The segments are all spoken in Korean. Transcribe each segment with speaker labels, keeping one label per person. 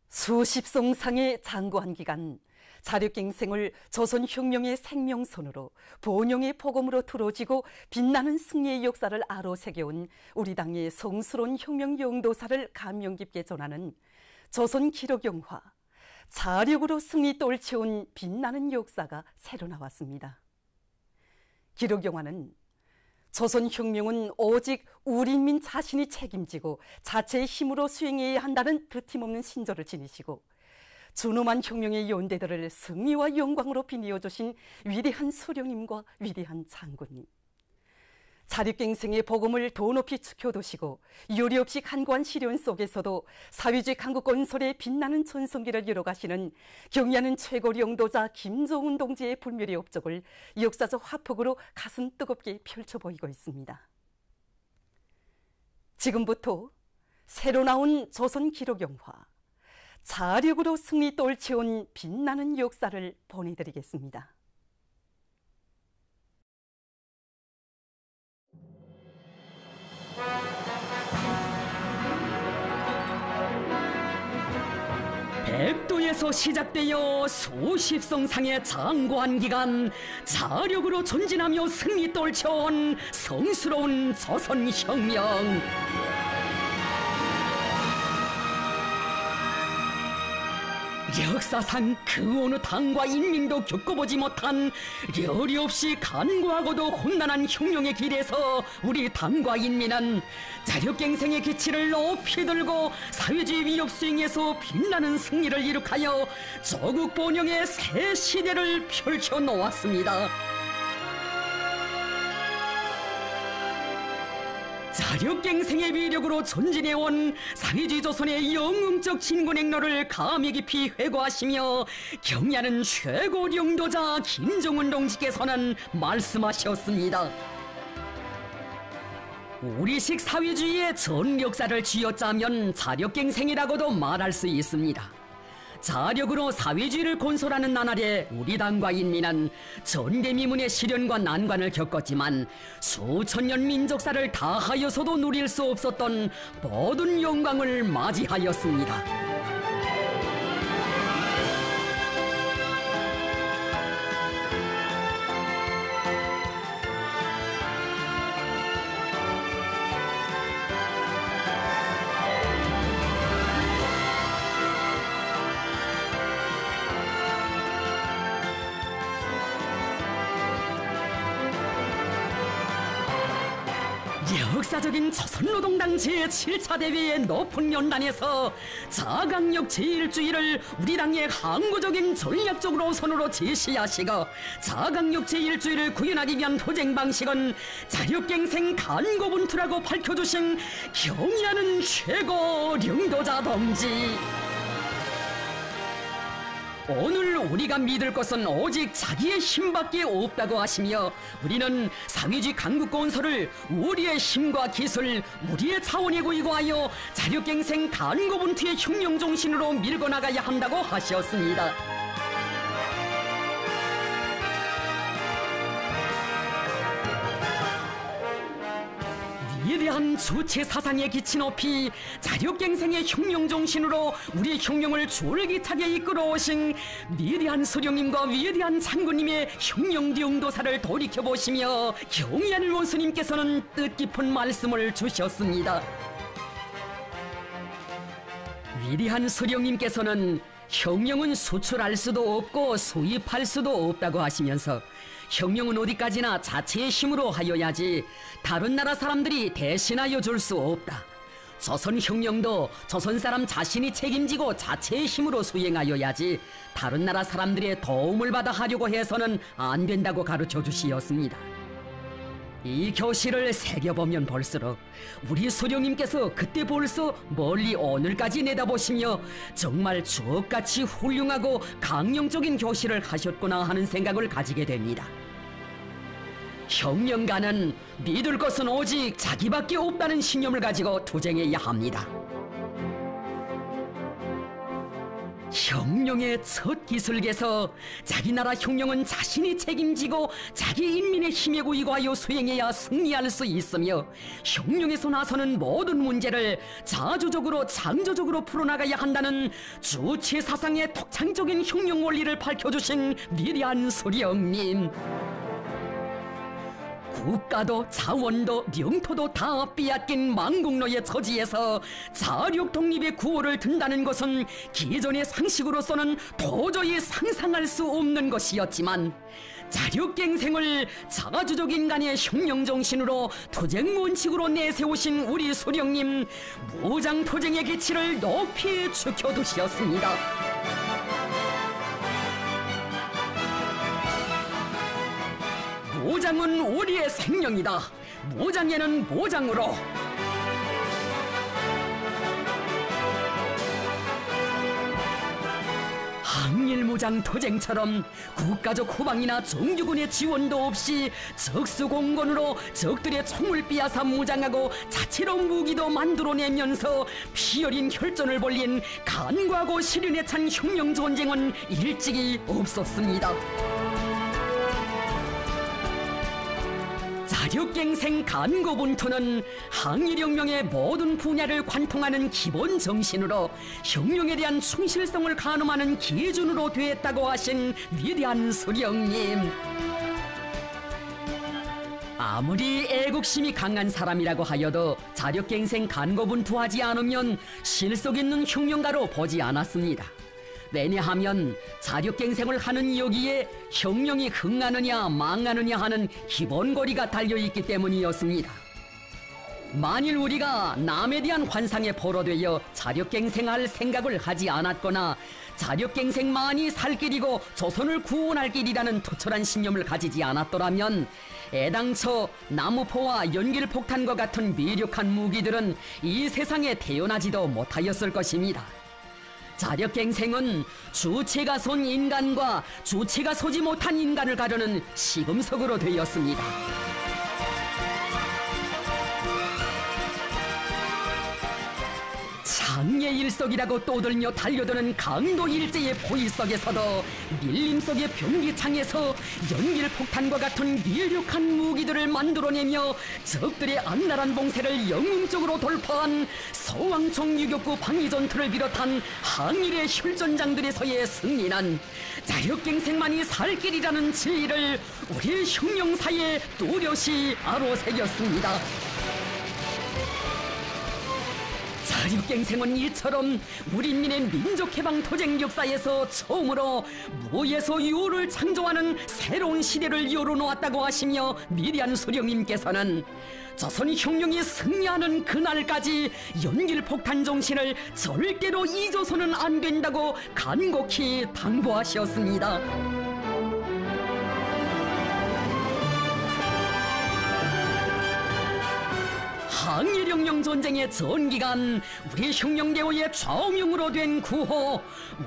Speaker 1: 수십 송상에 장구한 기간 자력갱생을 조선혁명의 생명선으로 본영의 복음으로 들어지고 빛나는 승리의 역사를 아로새겨온 우리 당의 성스러운 혁명 영도사를 감명 깊게 전하는 조선기록영화 자력으로 승리 떨쳐온 빛나는 역사가 새로 나왔습니다. 기록영화는 조선혁명은 오직 우리 인민 자신이 책임지고 자체의 힘으로 수행해야 한다는 그 팀없는 신조를 지니시고 준엄한 혁명의 연대들을 승리와 영광으로 빛내어주신 위대한 수령님과 위대한 장군님, 자력갱생의 복음을 더 높이 축혀두시고 요리없이 간과한 시련 속에서도 사회주의 강국 건설에 빛나는 전성기를 이뤄가시는 경의하는 최고 영도자 김정은 동지의 불멸의 업적을 역사적 화폭으로 가슴 뜨겁게 펼쳐 보이고 있습니다. 지금부터 새로 나온 조선 기록 영화 자력으로 승리 떨쳐온 빛나는 역사를 보내드리겠습니다.
Speaker 2: 백두에서 시작되어 수십 성상에 장구한 기간 자력으로 전진하며 승리 떨쳐온 성스러운 조선혁명. 역사상 그 어느 당과 인민도 겪어보지 못한 려리 없이 간구하고도 험난한 혁명의 길에서 우리 당과 인민은 자력갱생의 기치를 높이 들고 사회주의 위협 수행에서 빛나는 승리를 이룩하여 조국 번영의 새 시대를 펼쳐놓았습니다. 자력갱생의 위력으로 전진해온 사회주의 조선의 영웅적 진군행로를 감히 깊이 회고하시며 경의하는 최고 영도자 김정은 동지께서는 말씀하셨습니다. 우리식 사회주의의 전 역사를 쥐어짜면 자력갱생이라고도 말할 수 있습니다. 자력으로 사회주의를 건설하는 나날에 우리 당과 인민은 전대미문의 시련과 난관을 겪었지만 수천 년 민족사를 다하여서도 누릴 수 없었던 모든 영광을 맞이하였습니다. 역사적인 조선노동당 제7차 대회의 높은 연단에서 자강력 제1주의를 우리 당의 항구적인 전략적 노선으로 제시하시고 자강력 제1주의를 구현하기 위한 투쟁 방식은 자력갱생 간고분투라고 밝혀주신 경의하는 최고 영도자 동지. 오늘 우리가 믿을 것은 오직 자기의 힘밖에 없다고 하시며 우리는 사회주의 강국 건설을 우리의 힘과 기술, 우리의 자원에 구이고하여 자력갱생 간고분투의 혁명 정신으로 밀고 나가야 한다고 하셨습니다. 위대한 주체 사상에 기치 높이 자력갱생의 혁명 정신으로 우리 혁명을 졸깃하게 이끌어오신 위대한 수령님과 위대한 장군님의 혁명 영도사를 돌이켜보시며 경의하는 원수님께서는 뜻깊은 말씀을 주셨습니다. 위대한 수령님께서는 혁명은 수출할 수도 없고 수입할 수도 없다고 하시면서 혁명은 어디까지나 자체의 힘으로 하여야지 다른 나라 사람들이 대신하여 줄 수 없다. 조선혁명도 조선 사람 자신이 책임지고 자체의 힘으로 수행하여야지 다른 나라 사람들의 도움을 받아 하려고 해서는 안 된다고 가르쳐 주시었습니다. 이 교실을 새겨보면 볼수록 우리 수령님께서 그때 벌써 멀리 오늘까지 내다보시며 정말 주옥같이 훌륭하고 강령적인 교실을 하셨구나 하는 생각을 가지게 됩니다. 혁명가는 믿을 것은 오직 자기밖에 없다는 신념을 가지고 투쟁해야 합니다. 형령의 첫 기술께서 자기 나라 형령은 자신이 책임지고 자기 인민의 힘에 구이하여 수행해야 승리할 수 있으며 형령에서 나서는 모든 문제를 자주적으로 창조적으로 풀어나가야 한다는 주체 사상의 독창적인 형령 원리를 밝혀주신 위대한 수령님. 국가도 자원도 영토도 다 빼앗긴 망국노의 처지에서 자력 독립의 구호를 든다는 것은 기존의 상식으로서는 도저히 상상할 수 없는 것이었지만 자력갱생을 자주적 인간의 혁명정신으로 투쟁 원칙으로 내세우신 우리 수령님, 무장투쟁의 기치를 높이 지켜두셨습니다. 무장은 우리의 생명이다. 무장에는 무장으로. 항일무장 투쟁처럼 국가적 후방이나 정규군의 지원도 없이 적수공권으로 적들의 총을 빼앗아 무장하고 자체로 무기도 만들어내면서 피어린 혈전을 벌린 간과하고 시련에 찬 혁명 전쟁은 일찍이 없었습니다. 자력갱생 간고분투는 항일혁명의 모든 분야를 관통하는 기본 정신으로 혁명에 대한 충실성을 가늠하는 기준으로 되었다고 하신 위대한 수령님. 아무리 애국심이 강한 사람이라고 하여도 자력갱생 간고분투하지 않으면 실속 있는 혁명가로 보지 않았습니다. 왜냐하면 자력갱생을 하는 여기에 혁명이 흥하느냐 망하느냐 하는 기본 고리가 달려있기 때문이었습니다. 만일 우리가 남에 대한 환상에 포로되어 자력갱생할 생각을 하지 않았거나 자력갱생만이 살 길이고 조선을 구원할 길이라는 투철한 신념을 가지지 않았더라면 애당초 나무포와 연길폭탄과 같은 미력한 무기들은 이 세상에 태어나지도 못하였을 것입니다. 자력갱생은 주체가 선 인간과 주체가 서지 못한 인간을 가르는 시금석으로 되었습니다. 장예일석이라고 떠들며 달려드는 강도 일제의 포위 속에서도 밀림 속의 병기창에서 연길폭탄과 같은 미력한 무기들을 만들어내며 적들의 안날한 봉쇄를 영웅적으로 돌파한 서왕청 유격구 방위전투를 비롯한 항일의 혈전장들에서의 승리는 자력갱생만이 살 길이라는 진리를 우리 혁명사에 뚜렷이 아로새겼습니다. 자력갱생은 이처럼 우리 인민의 민족해방 투쟁 역사에서 처음으로 무에서 유를 창조하는 새로운 시대를 열어놓았다고 하시며 위대한 수령님께서는 조선 혁명이 승리하는 그날까지 연길폭탄 정신을 절대로 잊어서는 안 된다고 간곡히 당부하셨습니다. 항일혁명 전쟁의 전기간 우리 혁명대오의 좌우명으로 된 구호,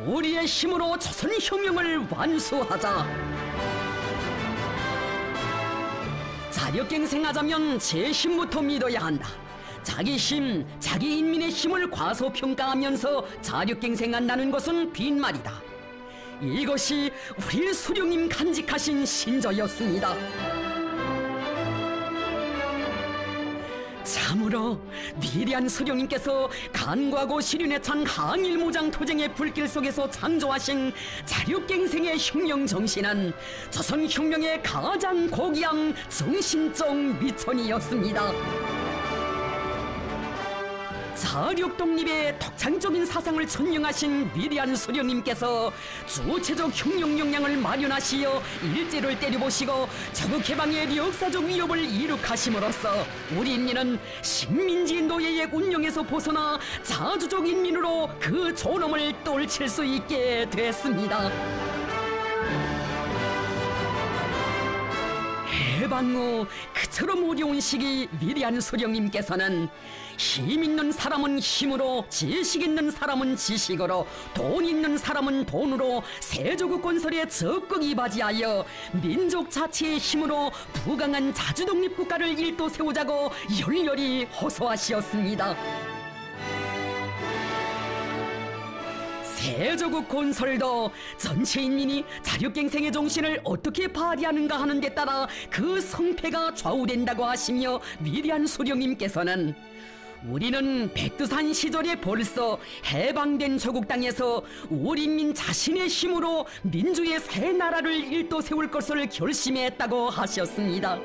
Speaker 2: 우리의 힘으로 조선혁명을 완수하자. 자력갱생하자면 제 힘부터 믿어야 한다. 자기 힘, 자기 인민의 힘을 과소평가하면서 자력갱생한다는 것은 빈말이다. 이것이 우리 수령님 간직하신 신조였습니다. 참으로 위대한 수령님께서 간과하고 시련에 찬 항일무장 투쟁의 불길 속에서 창조하신 자력갱생의 혁명 정신은 조선 혁명의 가장 고귀한 정신적 미천이었습니다. 자력 독립의 독창적인 사상을 천명하신 위대한 수령님께서 주체적 혁명 역량을 마련하시어 일제를 때려보시고 자국 해방의 역사적 위협을 이룩하심으로써 우리 인민은 식민지 노예의 운영에서 벗어나 자주적 인민으로 그 존엄을 떨칠 수 있게 됐습니다. 해방 후 그처럼 어려운 시기 위대한 수령님께서는 힘 있는 사람은 힘으로, 지식 있는 사람은 지식으로, 돈 있는 사람은 돈으로 세조국 건설에 적극 이바지하여 민족 자치의 힘으로 부강한 자주독립 국가를 일도 세우자고 열렬히 호소하시었습니다. 세조국 건설도 전체 인민이 자력갱생의 정신을 어떻게 발휘하는가 하는 데 따라 그 성패가 좌우된다고 하시며 위대한 수령님께서는 우리는 백두산 시절에 벌써 해방된 조국 땅에서 우리 인민 자신의 힘으로 민주의 새 나라를 일도 세울 것을 결심했다고 하셨습니다.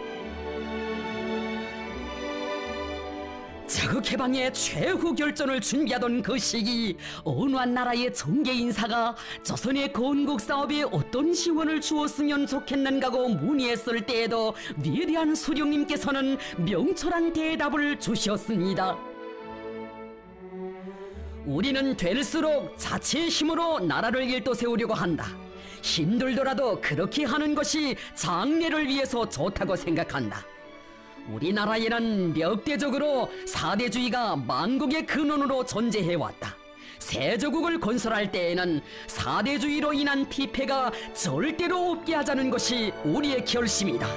Speaker 2: 자국 해방의 최후 결전을 준비하던 그 시기 어느 한 나라의 정계 인사가 조선의 건국 사업에 어떤 지원을 주었으면 좋겠는가고 문의했을 때에도 위대한 수령님께서는 명철한 대답을 주셨습니다. 우리는 될수록 자체의 힘으로 나라를 일도 세우려고 한다. 힘들더라도 그렇게 하는 것이 장래를 위해서 좋다고 생각한다. 우리나라에는 역대적으로 사대주의가 만국의 근원으로 존재해왔다. 세조국을 건설할 때에는 사대주의로 인한 피폐가 절대로 없게 하자는 것이 우리의 결심이다.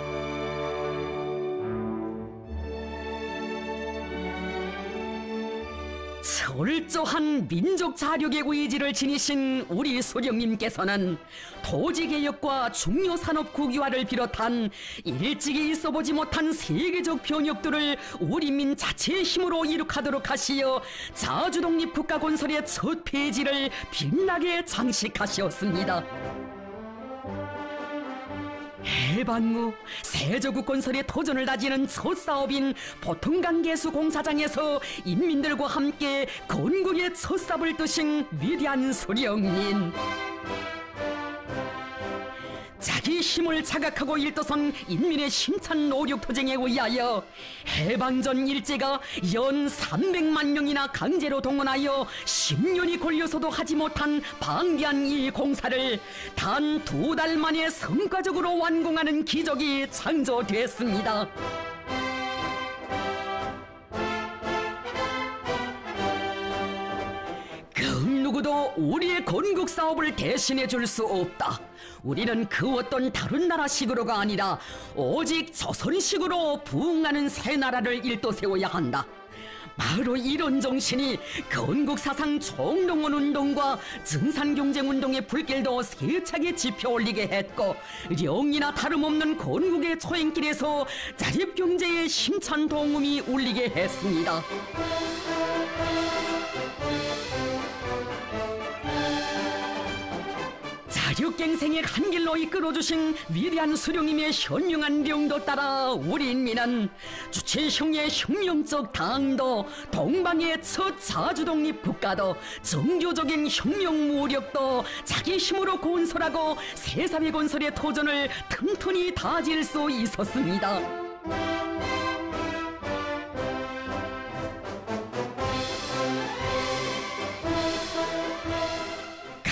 Speaker 2: 철저한 민족 자력의 의지를 지니신 우리 수령님께서는 토지개혁과 중요산업 국유화를 비롯한 일찍이 있어보지 못한 세계적 변혁들을 우리 민 자체의 힘으로 이룩하도록 하시어 자주독립 국가 건설의 첫 페이지를 빛나게 장식하셨습니다. 해방 후 세조국 건설의 도전을 다지는 첫 사업인 보통강 개수 공사장에서 인민들과 함께 건국의 첫 삽을 뜨신 위대한 수령님. 자기 힘을 자각하고 일떠선 인민의 힘찬 노력 투쟁에 의하여 해방전 일제가 연 300만 명이나 강제로 동원하여 10년이 걸려서도 하지 못한 방대한 이 공사를 단 2달 만에 성과적으로 완공하는 기적이 창조됐습니다. 그 누구도 우리의 건국 사업을 대신해 줄 수 없다. 우리는 그 어떤 다른 나라식으로가 아니라 오직 조선식으로 부흥하는 새 나라를 일도 세워야 한다. 바로 이런 정신이 건국사상 총동원 운동과 증산경쟁운동의 불길도 세차게 지펴올리게 했고 령이나 다름없는 건국의 초행길에서 자립경제의 힘찬 동음이 울리게 했습니다. 자력갱생의 한 길로 이끌어주신 위대한 수령님의 현명한 령도 따라 우리 인민은 주체형의 혁명적 당도, 동방의 첫 자주독립 국가도, 정교적인 혁명 무력도 자기 힘으로 건설하고 새사회 건설의 도전을 튼튼히 다질 수 있었습니다.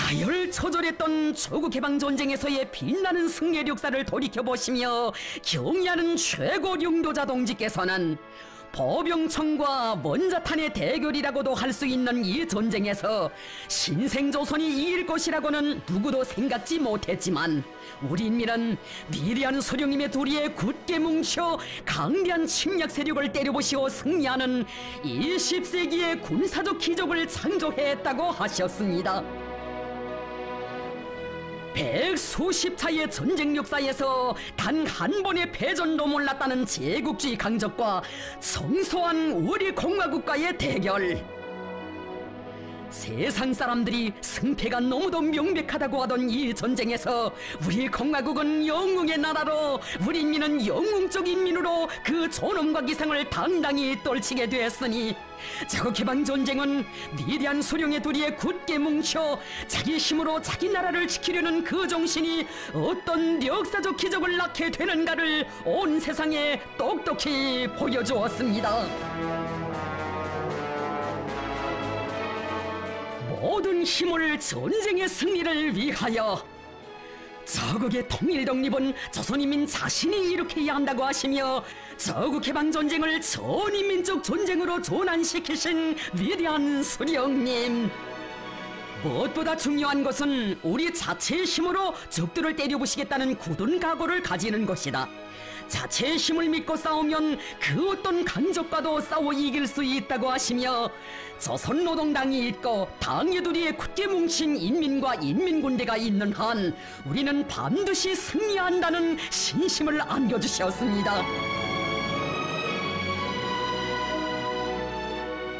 Speaker 2: 가열처절했던 조국해방전쟁에서의 빛나는 승리의 역사를 돌이켜보시며 경의하는 최고領導자 동지께서는 보병청과 원자탄의 대결이라고도 할 수 있는 이 전쟁에서 신생조선이 이길 것이라고는 누구도 생각지 못했지만 우리 인민은 위대한 수령님의 도리에 굳게 뭉쳐 강대한 침략 세력을 때려부시고 승리하는 20세기의 군사적 기적을 창조했다고 하셨습니다. 백수십 차의 전쟁 역사에서 단 한 번의 패전도 몰랐다는 제국주의 강적과 성소한 우리 공화국과의 대결. 세상 사람들이 승패가 너무도 명백하다고 하던 이 전쟁에서 우리 공화국은 영웅의 나라로, 우리 인민은 영웅적 인민으로 그 존엄과 기상을 당당히 떨치게 되었으니 자국해방전쟁은 위대한 수령의 도리에 굳게 뭉쳐 자기 힘으로 자기 나라를 지키려는 그 정신이 어떤 역사적 기적을 낳게 되는가를 온 세상에 똑똑히 보여주었습니다. 모든 힘을 전쟁의 승리를 위하여. 저국의 통일 독립은 조선인민 자신이 일으켜야 한다고 하시며 저국해방전쟁을 전인민족 전쟁으로 전환시키신 위대한 수령님. 무엇보다 중요한 것은 우리 자체의 힘으로 적들을 때려부시겠다는 굳은 각오를 가지는 것이다. 자체의 힘을 믿고 싸우면 그 어떤 강적과도 싸워 이길 수 있다고 하시며 조선노동당이 있고 당예두리에 굳게 뭉친 인민과 인민군대가 있는 한 우리는 반드시 승리한다는 신심을 안겨주셨습니다.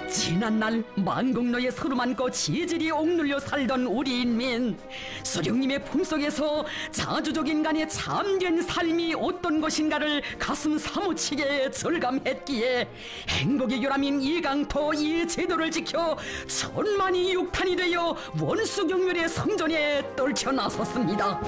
Speaker 2: 지난날 만국노에 서로 안고 지질이 옥눌려 살던 우리 인민, 수령님의 품속에서 자주적인 간의 참된 삶이 어떤 것인가를 가슴 사무치게 절감했기에 행복의 교람인 이 강토 이 제도를 지켜 천만이 육탄이 되어 원수경멸의 성전에 떨쳐 나섰습니다.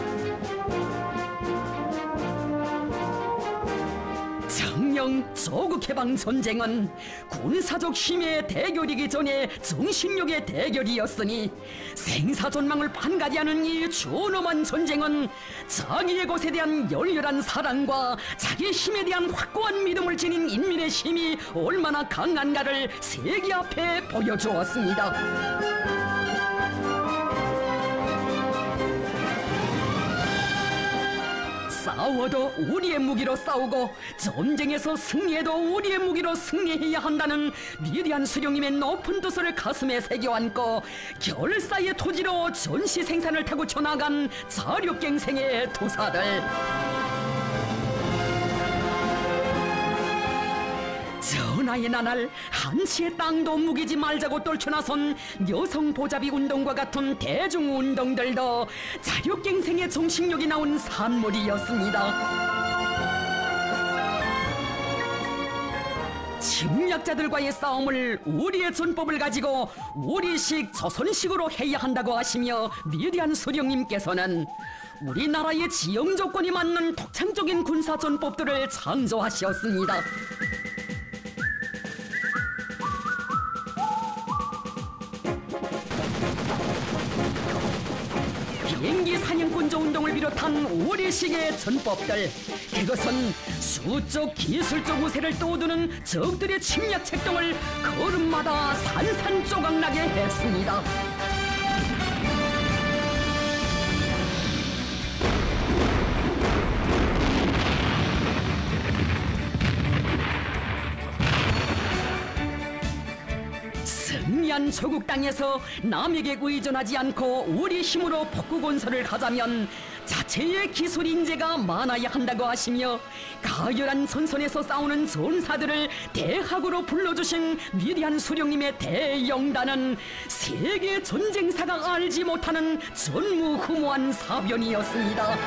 Speaker 2: 정령 조국해방 전쟁은 군사적 힘의 대결이기 전에 정신력의 대결이었으니 생사존망을 판가리하는 이 존엄한 전쟁은 자기의 것에 대한 열렬한 사랑과 자기의 힘에 대한 확고한 믿음을 지닌 인민의 힘이 얼마나 강한가를 세계 앞에 보여주었습니다. 싸워도 우리의 무기로 싸우고 전쟁에서 승리해도 우리의 무기로 승리해야 한다는 위대한 수령님의 높은 뜻을 가슴에 새겨 안고 결사의 토지로 전시 생산을 타고 쳐나간 자력갱생의 도사들. 전하의 나날 한치의 땅도 무기지 말자고 떨쳐나선 여성 보잡이 운동과 같은 대중운동들도 자력갱생의 정신력이 나온 산물이었습니다. 침략자들과의 싸움을 우리의 전법을 가지고 우리식 조선식으로 해야 한다고 하시며 위대한 수령님께서는 우리나라의 지형 조건이 맞는 독창적인 군사 전법들을 창조하셨습니다. 비행기 사냥꾼조 운동을 비롯한 우리식의 전법들, 그것은 수적 기술적 우세를 떠오드는 적들의 침략 책동을 걸음마다 산산조각나게 했습니다. 승리한 조국 땅에서 남에게 의존하지 않고 우리 힘으로 복구 건설을 가자면 자체의 기술 인재가 많아야 한다고 하시며 가열한 전선에서 싸우는 전사들을 대학으로 불러주신 위대한 수령님의 대영단은 세계 전쟁사가 알지 못하는 전무후무한 사변이었습니다.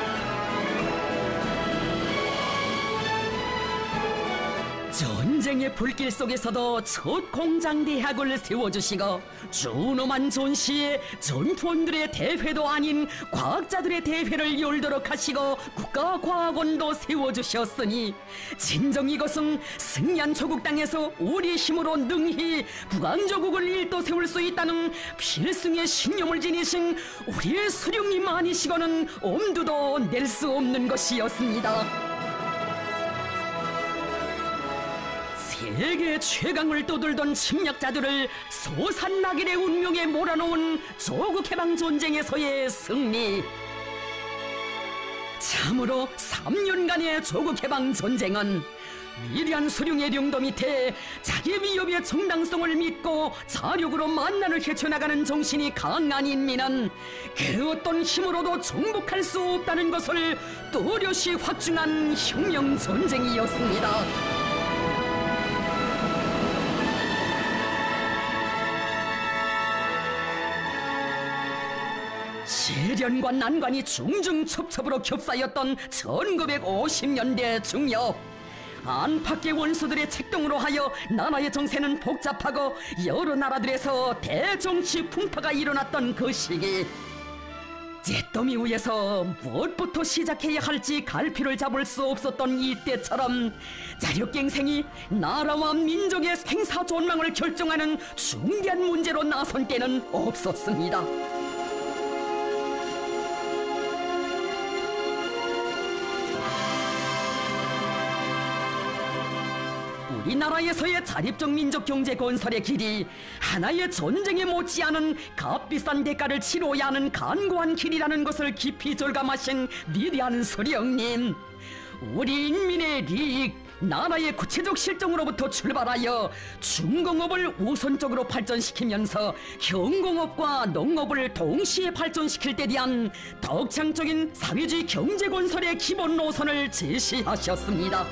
Speaker 2: 전쟁의 불길 속에서도 첫 공장대학을 세워주시고 준엄한 전시에 전투원들의 대회도 아닌 과학자들의 대회를 열도록 하시고 국가과학원도 세워주셨으니 진정 이것은 승리한 조국 땅에서 우리 힘으로 능히 북왕조국을 일도 세울 수 있다는 필승의 신념을 지니신 우리의 수령님 아니시고는 엄두도 낼 수 없는 것이었습니다. 세계 최강을 떠들던 침략자들을 소산나길의 운명에 몰아넣은 조국해방 전쟁에서의 승리. 참으로 3년간의 조국해방 전쟁은 위대한 수령의 령도 밑에 자기 위협의 정당성을 믿고 자력으로 만난을 헤쳐나가는 정신이 강한 인민은 그 어떤 힘으로도 정복할 수 없다는 것을 또렷이 확증한 혁명 전쟁이었습니다. 시련과 난관이 중중첩첩으로 겹싸였던 1950년대 중엽, 안팎의 원수들의 책동으로 하여 나라의 정세는 복잡하고 여러 나라들에서 대정치 풍파가 일어났던 그 시기, 잿더미 위에서 무엇부터 시작해야 할지 갈피를 잡을 수 없었던 이때처럼 자력갱생이 나라와 민족의 생사존망을 결정하는 중대한 문제로 나선 때는 없었습니다. 우리나라에서의 자립적 민족 경제 건설의 길이 하나의 전쟁에 못지않은 값비싼 대가를 치러야 하는 간고한 길이라는 것을 깊이 절감하신 위대한 수령님, 우리 인민의利益, 나라의 구체적 실정으로부터 출발하여 중공업을 우선적으로 발전시키면서 경공업과 농업을 동시에 발전시킬 때 대한 덕창적인 사회주의 경제 건설의 기본 노선을 제시하셨습니다.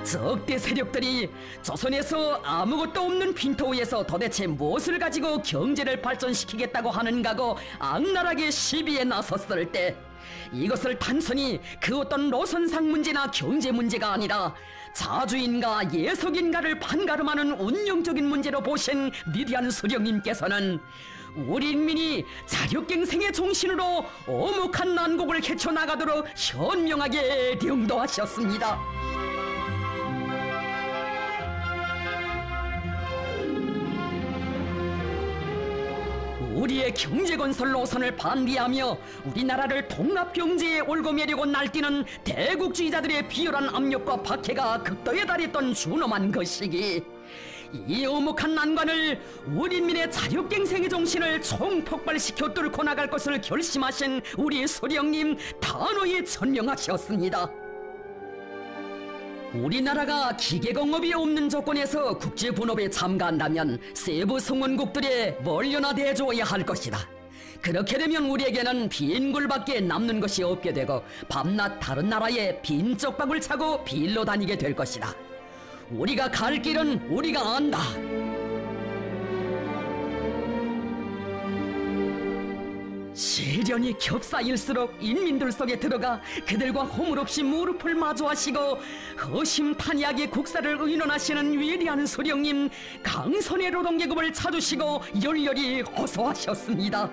Speaker 2: 적대 세력들이 조선에서 아무것도 없는 빈토위에서 도대체 무엇을 가지고 경제를 발전시키겠다고 하는가고 악랄하게 시비에 나섰을 때 이것을 단순히 그 어떤 노선상 문제나 경제 문제가 아니라 자주인가 예석인가를 판가름하는 운영적인 문제로 보신 위대한 수령님께서는 우리 인민이 자력갱생의 정신으로 오목한 난국을 헤쳐나가도록 현명하게 령도하셨습니다. 우리의 경제건설 노선을 반대하며 우리나라를 통합경제에 올고매려고 날뛰는 대국주의자들의 비열한 압력과 박해가 극도에 달했던 준엄한 그 시기, 이 오목한 난관을 우리 인민의 자력갱생의 정신을 총폭발시켜 뚫고 나갈 것을 결심하신 우리 수령님 단호히 천명하셨습니다. 우리나라가 기계공업이 없는 조건에서 국제분업에 참가한다면 세부 성원국들에 멀려나 대줘야 할 것이다. 그렇게 되면 우리에게는 빈 굴밖에 남는 것이 없게 되고 밤낮 다른 나라에 빈 쪽박을 차고 빌러 다니게 될 것이다. 우리가 갈 길은 우리가 안다. 시련이 겹사일수록 인민들 속에 들어가 그들과 허물없이 무릎을 마주하시고 허심탄회하게 국사를 의논하시는 위대한 수령님, 강선의 노동계급을 찾으시고 열렬히 호소하셨습니다.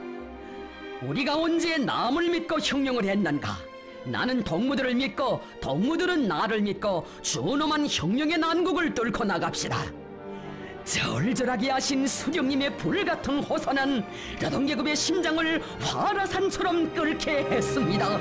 Speaker 2: 우리가 언제 남을 믿고 혁명을 했는가? 나는 동무들을 믿고 동무들은 나를 믿고 준엄한 혁명의 난국을 뚫고 나갑시다. 절절하게 하신 수령님의 불같은 호소는 노동계급의 심장을 화라산처럼 끓게 했습니다.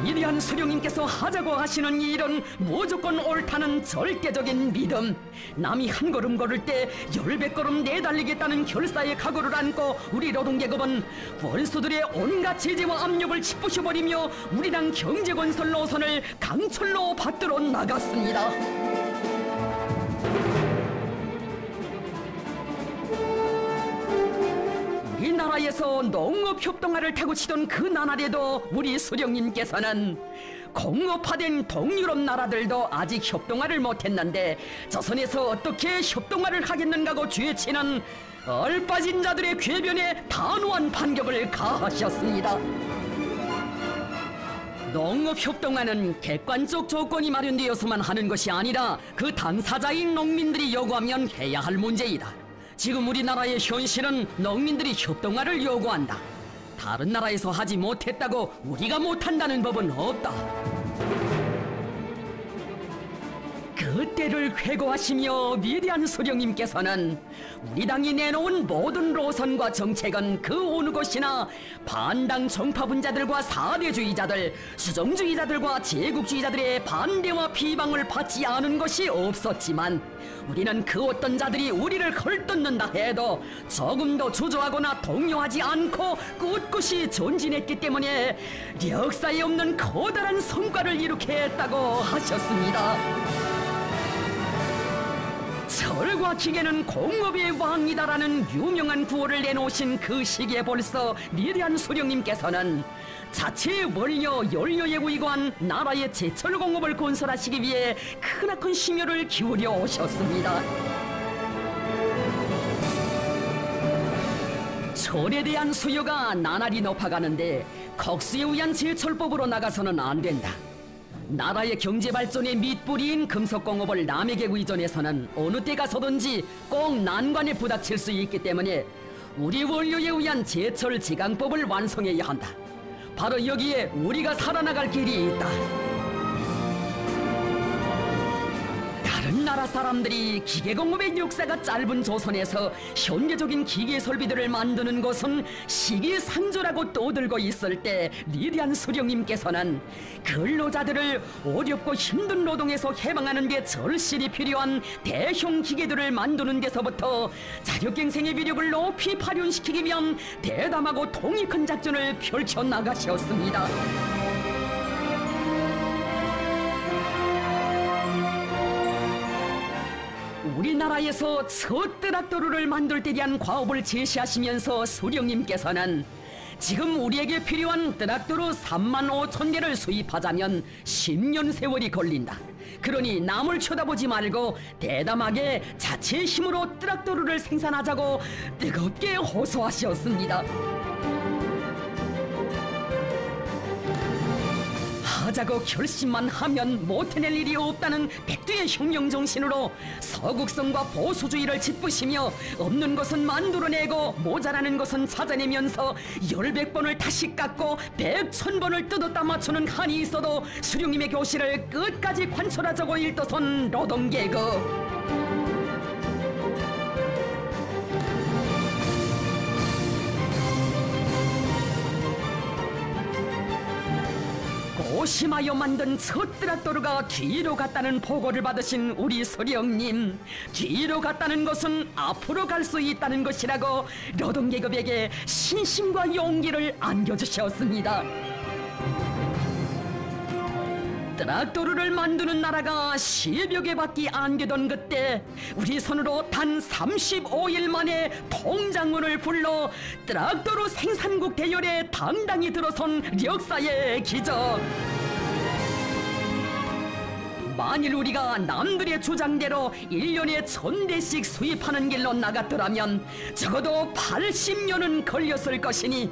Speaker 2: 위대한 수령님께서 하자고 하시는 이 일은 무조건 옳다는 절대적인 믿음, 남이 한 걸음 걸을 때 10배걸음 내달리겠다는 결사의 각오를 안고 우리 노동계급은 원수들의 온갖 제재와 압력을 짓부셔버리며 우리당 경제건설 노선을 강철로 받들어 나갔습니다. 우리나라에서 농업협동화를 타고 치던 그 나날에도 우리 수령님께서는 공업화된 동유럽 나라들도 아직 협동화를 못했는데 조선에서 어떻게 협동화를 하겠는가고 죄치는 얼빠진 자들의 궤변에 단호한 반격을 가하셨습니다. 농업협동화는 객관적 조건이 마련되어서만 하는 것이 아니라 그 당사자인 농민들이 요구하면 해야 할 문제이다. 지금 우리나라의 현실은 농민들이 협동화를 요구한다. 다른 나라에서 하지 못했다고 우리가 못한다는 법은 없다. 그때를 회고하시며 위대한 수령님께서는 우리 당이 내놓은 모든 노선과 정책은 그 어느 곳이나 반당 정파분자들과 사대주의자들, 수정주의자들과 제국주의자들의 반대와 비방을 받지 않은 것이 없었지만 우리는 그 어떤 자들이 우리를 헐뜯는다 해도 조금도 주저하거나 동요하지 않고 꿋꿋이 전진했기 때문에 역사에 없는 커다란 성과를 이룩해 했다고 하셨습니다. 철과 기계는 공업의 왕이다라는 유명한 구호를 내놓으신 그 시기에 벌써 위대한 수령님께서는 자체 원료 연료에 위구한 나라의 제철 공업을 건설하시기 위해 크나큰 심혈을 기울여 오셨습니다. 철에 대한 수요가 나날이 높아가는데 국수에 의한 제철법으로 나가서는 안 된다. 나라의 경제 발전의 밑뿌리인 금속공업을 남에게 의존해서는 어느 때 가서든지 꼭 난관에 부닥칠 수 있기 때문에 우리 원료에 의한 제철 지강법을 완성해야 한다. 바로 여기에 우리가 살아나갈 길이 있다. 다른 나라 나라 사람들이 기계공업의 역사가 짧은 조선에서 현대적인 기계 설비들을 만드는 것은 시기상조라고 떠들고 있을 때 위대한 수령님께서는 근로자들을 어렵고 힘든 노동에서 해방하는 게 절실히 필요한 대형 기계들을 만드는 데서부터 자력갱생의 위력을 높이 발현시키기 위한 대담하고 통익한 작전을 펼쳐나가셨습니다. 우리나라에서 첫 트랙터를 만들 때 대한 과업을 제시하시면서 수령님께서는 지금 우리에게 필요한 트랙터로 3만 5천 개를 수입하자면 10년 세월이 걸린다. 그러니 남을 쳐다보지 말고 대담하게 자체의 힘으로 트랙터를 생산하자고 뜨겁게 호소하셨습니다. 하자고 결심만 하면 못해낼 일이 없다는 백두의 혁명 정신으로 서국성과 보수주의를 짓부시며 없는 것은 만들어내고 모자라는 것은 찾아내면서 10~100번을 다시 깎고 100~1000번을 뜯었다 맞추는 한이 있어도 수령님의 교실을 끝까지 관철하자고 일떠선 노동계급. 고심하여 만든 첫 트랙터가 뒤로 갔다는 보고를 받으신 우리 수령님, 뒤로 갔다는 것은 앞으로 갈 수 있다는 것이라고 노동계급에게 신심과 용기를 안겨주셨습니다. 트랙터를 만드는 나라가 10여 개밖에 안 되던 그때 우리 손으로 단 35일 만에 통장군을 불러 트랙터로 생산국 대열에 당당히 들어선 역사의 기적. 만일 우리가 남들의 주장대로 1년에 1000대씩 수입하는 길로 나갔더라면 적어도 80년은 걸렸을 것이니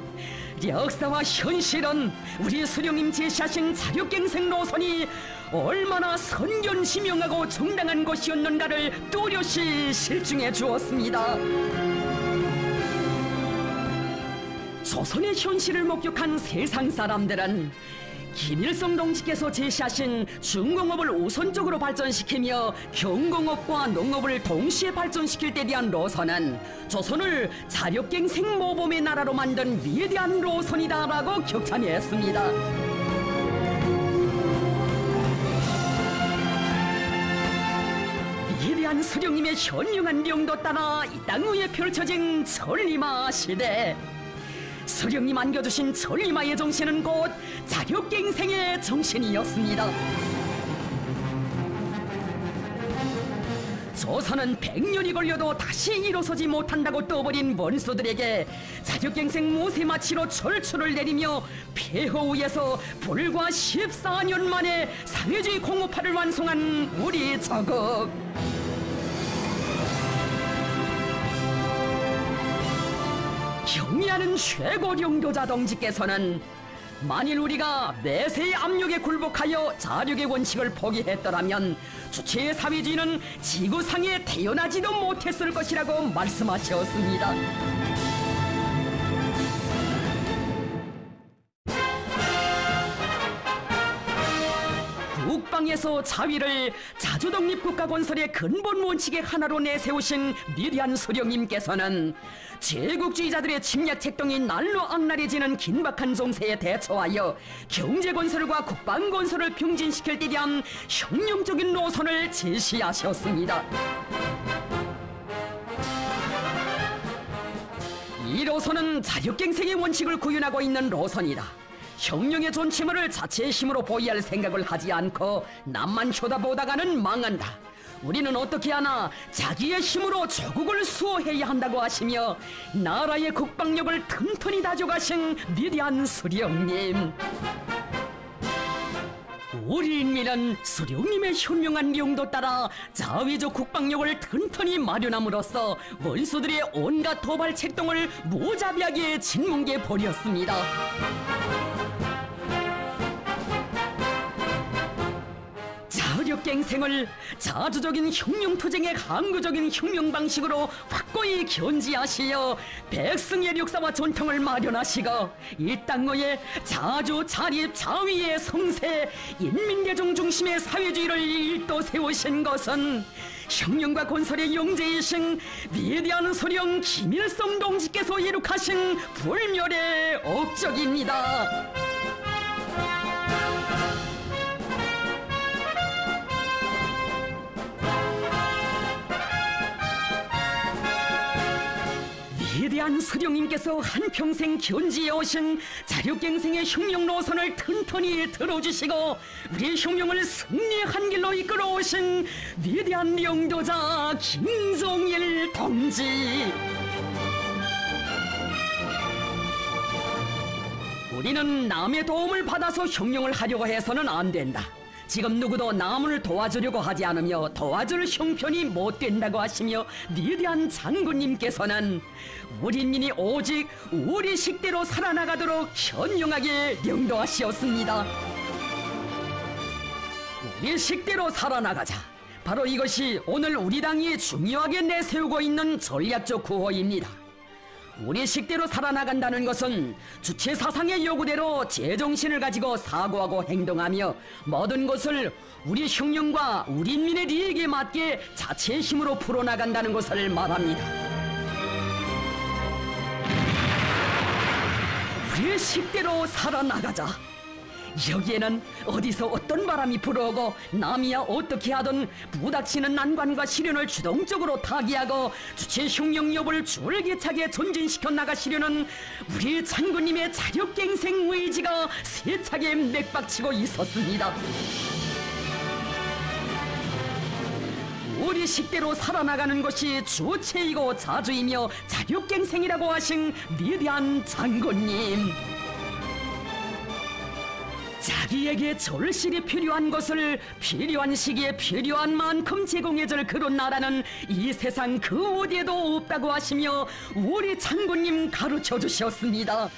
Speaker 2: 역사와 현실은 우리 수령님 제시하신 자력갱생 노선이 얼마나 선견지명하고 정당한 것이었는가를 또렷이 실증해 주었습니다. 조선의 현실을 목격한 세상 사람들은 김일성 동지께서 제시하신 중공업을 우선적으로 발전시키며 경공업과 농업을 동시에 발전시킬 때 대한 노선은 조선을 자력갱생 모범의 나라로 만든 위대한 노선이다라고 격찬했습니다. 위대한 수령님의 현명한 명도 따라 이 땅 위에 펼쳐진 천리마 시대. 수령님 안겨주신 천리마의 정신은 곧 자력갱생의 정신이었습니다. 조선은 100년이 걸려도 다시 일어서지 못한다고 떠버린 원수들에게 자력갱생 모세마치로 철출을 내리며 폐허 위에서 불과 14년 만에 사회주의 공업화를 완성한 우리 조국. 경의하는 최고領導자 동지께서는 만일 우리가 내세의 압력에 굴복하여 자력의 원칙을 포기했더라면 주체의 사회주의는 지구상에 태어나지도 못했을 것이라고 말씀하셨습니다. 국방에서 자위를 자주독립국가 건설의 근본 원칙의 하나로 내세우신 위대한 수령님께서는 제국주의자들의 침략 책동이 날로 악랄해지는 긴박한 정세에 대처하여 경제건설과 국방건설을 병진시킬 때 대한 혁명적인 노선을 제시하셨습니다. 이 노선은 자력갱생의 원칙을 구현하고 있는 노선이다. 혁명의 존치물을 자체의 힘으로 보유할 생각을 하지 않고 남만 쳐다보다가는 망한다. 우리는 어떻게 하나 자기의 힘으로 조국을 수호해야 한다고 하시며 나라의 국방력을 튼튼히 다져가신 위대한 수령님. 우리 인민은 수령님의 현명한 용도 따라 자위적 국방력을 튼튼히 마련함으로써 원수들의 온갖 도발 책동을 무자비하게 짓뭉개 버렸습니다. 자력갱생을 자주적인 혁명투쟁의 강구적인 혁명 방식으로 확고히 견지하시어 백성의 역사와 전통을 마련하시고 이 땅의 자주 자립 자위의 성세 인민대중 중심의 사회주의를 일도 세우신 것은 혁명과 건설의 영재이신 위대한 소령 김일성 동지께서 이룩하신 불멸의 업적입니다. 위대한 소령님께서 한평생 견지해 오신 자력갱생의 혁명 노선을 튼튼히 들어주시고 우리의 혁명을 승리한 길로 이끌어 오신 위대한領導자 김정일 동지. 우리는 남의 도움을 받아서 혁명을 하려고 해서는 안 된다. 지금 누구도 남을 도와주려고 하지 않으며 도와줄 형편이 못 된다고 하시며 위대한 장군님께서는 우리 인민이 오직 우리 식대로 살아나가도록 현명하게領導하시었습니다. 우리 식대로 살아나가자. 바로 이것이 오늘 우리 당이 중요하게 내세우고 있는 전략적 구호입니다. 우리 식대로 살아나간다는 것은 주체 사상의 요구대로 제정신을 가지고 사고하고 행동하며 모든 것을 우리 혁명과 우리 인민의利益에 맞게 자체의 힘으로 풀어나간다는 것을 말합니다. 우리 식대로 살아나가자. 여기에는 어디서 어떤 바람이 불어오고 남이야 어떻게 하든 부닥치는 난관과 시련을 주동적으로 타개하고 주체 혁명 여부를 줄기차게 전진시켜 나가시려는 우리 장군님의 자력갱생 의지가 세차게 맥박치고 있었습니다. 우리 식대로 살아나가는 것이 주체이고 자주이며 자력갱생이라고 하신 위대한 장군님. 자기에게 절실히 필요한 것을 필요한 시기에 필요한 만큼 제공해줄 그런 나라는 이 세상 그 어디에도 없다고 하시며 우리 장군님 가르쳐 주셨습니다.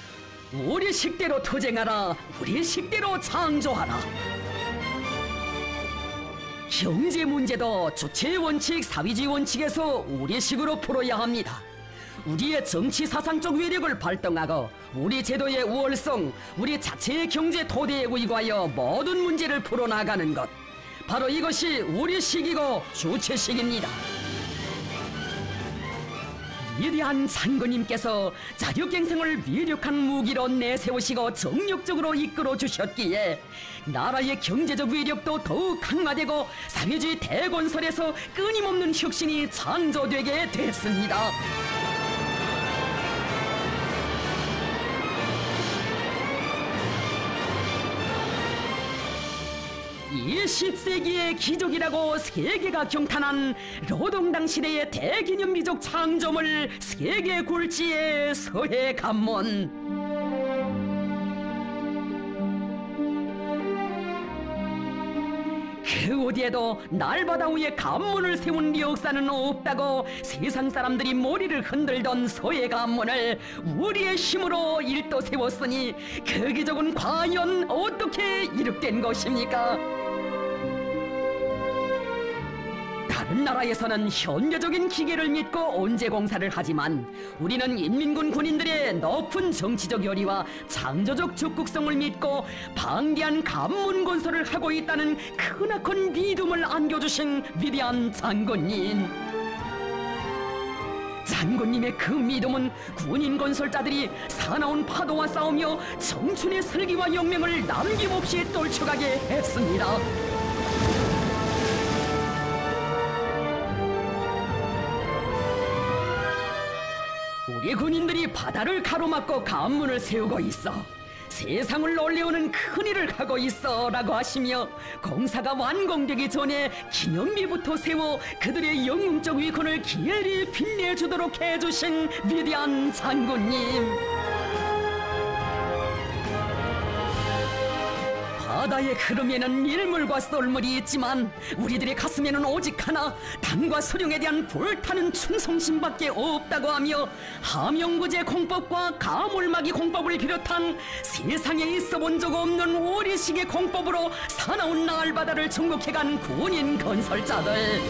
Speaker 2: 우리 식대로 투쟁하라. 우리 식대로 창조하라. 경제 문제도 주체의 원칙, 사회주의 원칙에서 우리식으로 풀어야 합니다. 우리의 정치 사상적 위력을 발동하고 우리 제도의 우월성, 우리 자체의 경제 토대에 의거하여 모든 문제를 풀어나가는 것, 바로 이것이 우리 식이고 주체식입니다. 위대한 장군님께서 자력갱생을 위력한 무기로 내세우시고 정력적으로 이끌어 주셨기에 나라의 경제적 위력도 더욱 강화되고 사회주의 대건설에서 끊임없는 혁신이 창조되게 됐습니다. 이 10세기의 기적이라고 세계가 경탄한 노동당 시대의 대기념비적 창조물 세계 굴지의 서해 관문. 그 어디에도 날바다 위에 관문을 세운 역사는 없다고 세상 사람들이 머리를 흔들던 서해 관문을 우리의 힘으로 일도 세웠으니 그 기적은 과연 어떻게 이룩된 것입니까? 다른 나라에서는 현대적인 기계를 믿고 언제 공사를 하지만 우리는 인민군 군인들의 높은 정치적 열의와 창조적 적극성을 믿고 방대한 관문 건설을 하고 있다는 크나큰 믿음을 안겨주신 위대한 장군님. 장군님의 그 믿음은 군인 건설자들이 사나운 파도와 싸우며 청춘의 슬기와 영명을 남김없이 떨쳐가게 했습니다. 우리 군인들이 바다를 가로막고 관문을 세우고 있어 세상을 놀래우는 큰일을 하고 있어 라고 하시며 공사가 완공되기 전에 기념비부터 세워 그들의 영웅적 위권을 기어이 빛내주도록 해주신 위대한 장군님. 바다의 흐름에는 일물과 썰물이 있지만 우리들의 가슴에는 오직 하나, 당과 소룡에 대한 불타는 충성심밖에 없다고 하며 함영구제 공법과 가물마기 공법을 비롯한 세상에 있어본 적 없는 우리식의 공법으로 사나운 나알바다를 정복해간 군인 건설자들.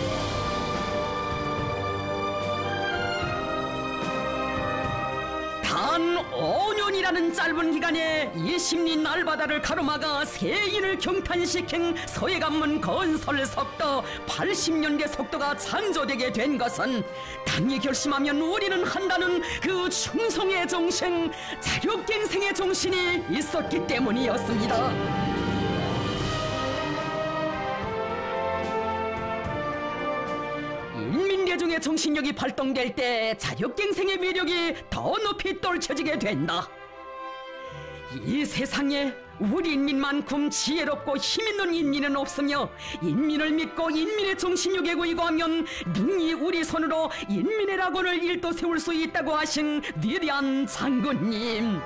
Speaker 2: 단 5년이라는 짧은 기간에 20리 날바다를 가로막아 세인을 경탄시킨 서해관문 건설 속도 80년대 속도가 창조되게 된 것은 당이 결심하면 우리는 한다는 그 충성의 정신, 자력갱생의 정신이 있었기 때문이었습니다. 인민대중의 정신력이 발동될 때 자력갱생의 위력이 더 높이 떨쳐지게 된다. 이 세상에 우리 인민만큼 지혜롭고 힘있는 인민은 없으며 인민을 믿고 인민의 정신력에 구이고하면 능히 우리 손으로 인민의 낙원을 일도 세울 수 있다고 하신 위대한 장군님.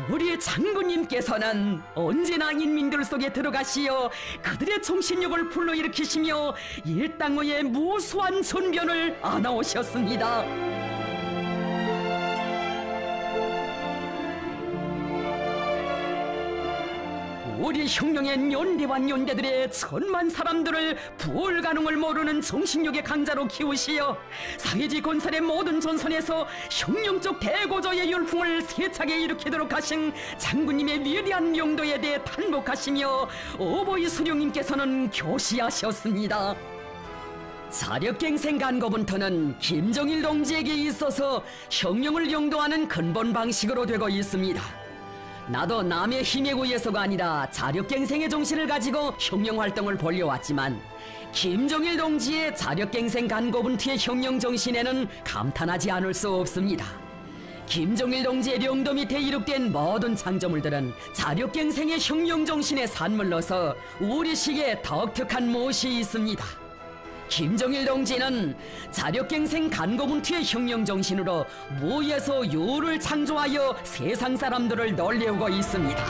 Speaker 2: 우리 장군님께서는 언제나 인민들 속에 들어가시어 그들의 정신력을 불러일으키시며 일당의 무수한 전변을 안아오셨습니다. 우리 혁명의 연대와 연대들의 천만 사람들을 불가능을 모르는 정신력의 강자로 키우시어 사회주의 건설의 모든 전선에서 혁명적 대고조의 열풍을 세차게 일으키도록 하신 장군님의 위대한 명도에 대해 탄복하시며 어버이 수령님께서는 교시하셨습니다. 자력갱생 간고분터는 김정일 동지에게 있어서 혁명을 영도하는 근본 방식으로 되고 있습니다. 나도 남의 힘에 의해서가 아니라 자력갱생의 정신을 가지고 혁명활동을 벌여왔지만 김정일 동지의 자력갱생 간고분투의 혁명 정신에는 감탄하지 않을 수 없습니다. 김정일 동지의령도 밑에 이룩된 모든 창조물들은 자력갱생의 혁명 정신의 산물로서 우리식의 독특한 무엇이 있습니다. 김정일 동지는 자력갱생 간고분투의 혁명 정신으로 무에서 유를 창조하여 세상 사람들을 놀래우고 있습니다.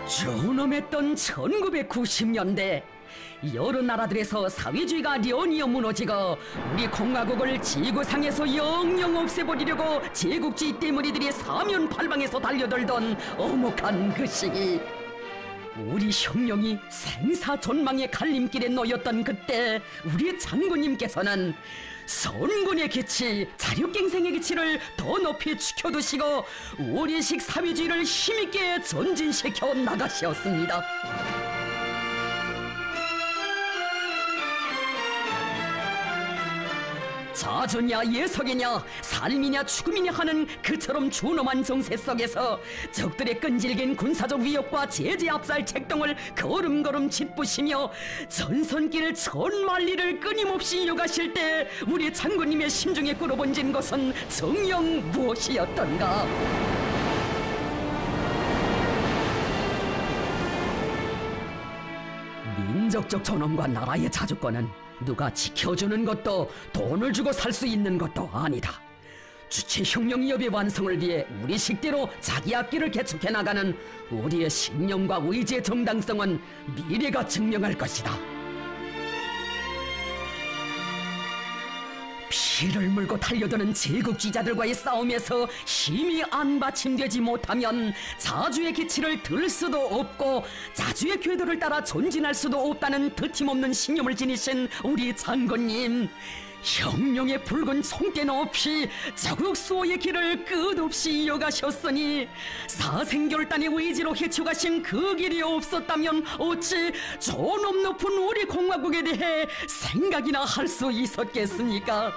Speaker 2: 존엄했던 1990년대 여러 나라들에서 사회주의가 련이어 무너지고 우리 공화국을 지구상에서 영영 없애버리려고 제국주의 때무리들이 사면팔방에서 달려들던 엄혹한 그 시기, 우리 혁명이 생사존망의 갈림길에 놓였던 그때 우리 장군님께서는 선군의 기치, 자력갱생의 기치를 더 높이 지켜두시고 우리식 사회주의를 힘있게 전진시켜 나가셨습니다. 자주냐 예석이냐 삶이냐 죽음이냐 하는 그처럼 준엄한 정세 속에서 적들의 끈질긴 군사적 위협과 제재 압살 책동을 걸음걸음 짓부시며 전선길 천만리를 끊임없이 이어가실 때 우리 장군님의 심중에 꿇어번진 것은 정녕 무엇이었던가. 민족적 존엄과 나라의 자주권은 누가 지켜주는 것도 돈을 주고 살 수 있는 것도 아니다. 주체혁명위협의 완성을 위해 우리 식대로 자기 앞길을 개척해 나가는 우리의 신념과 의지의 정당성은 미래가 증명할 것이다. 피를 물고 달려드는 제국주의자들과의 싸움에서 힘이 안 받침되지 못하면 자주의 기치를 들 수도 없고 자주의 궤도를 따라 전진할 수도 없다는 드팀없는 신념을 지니신 우리 장군님, 혁명의 붉은 총대 높이 자국 수호의 길을 끝없이 이어가셨으니 사생결단의 의지로 헤쳐가신 그 길이 없었다면 어찌 존엄 높은 우리 공화국에 대해 생각이나 할 수 있었겠습니까?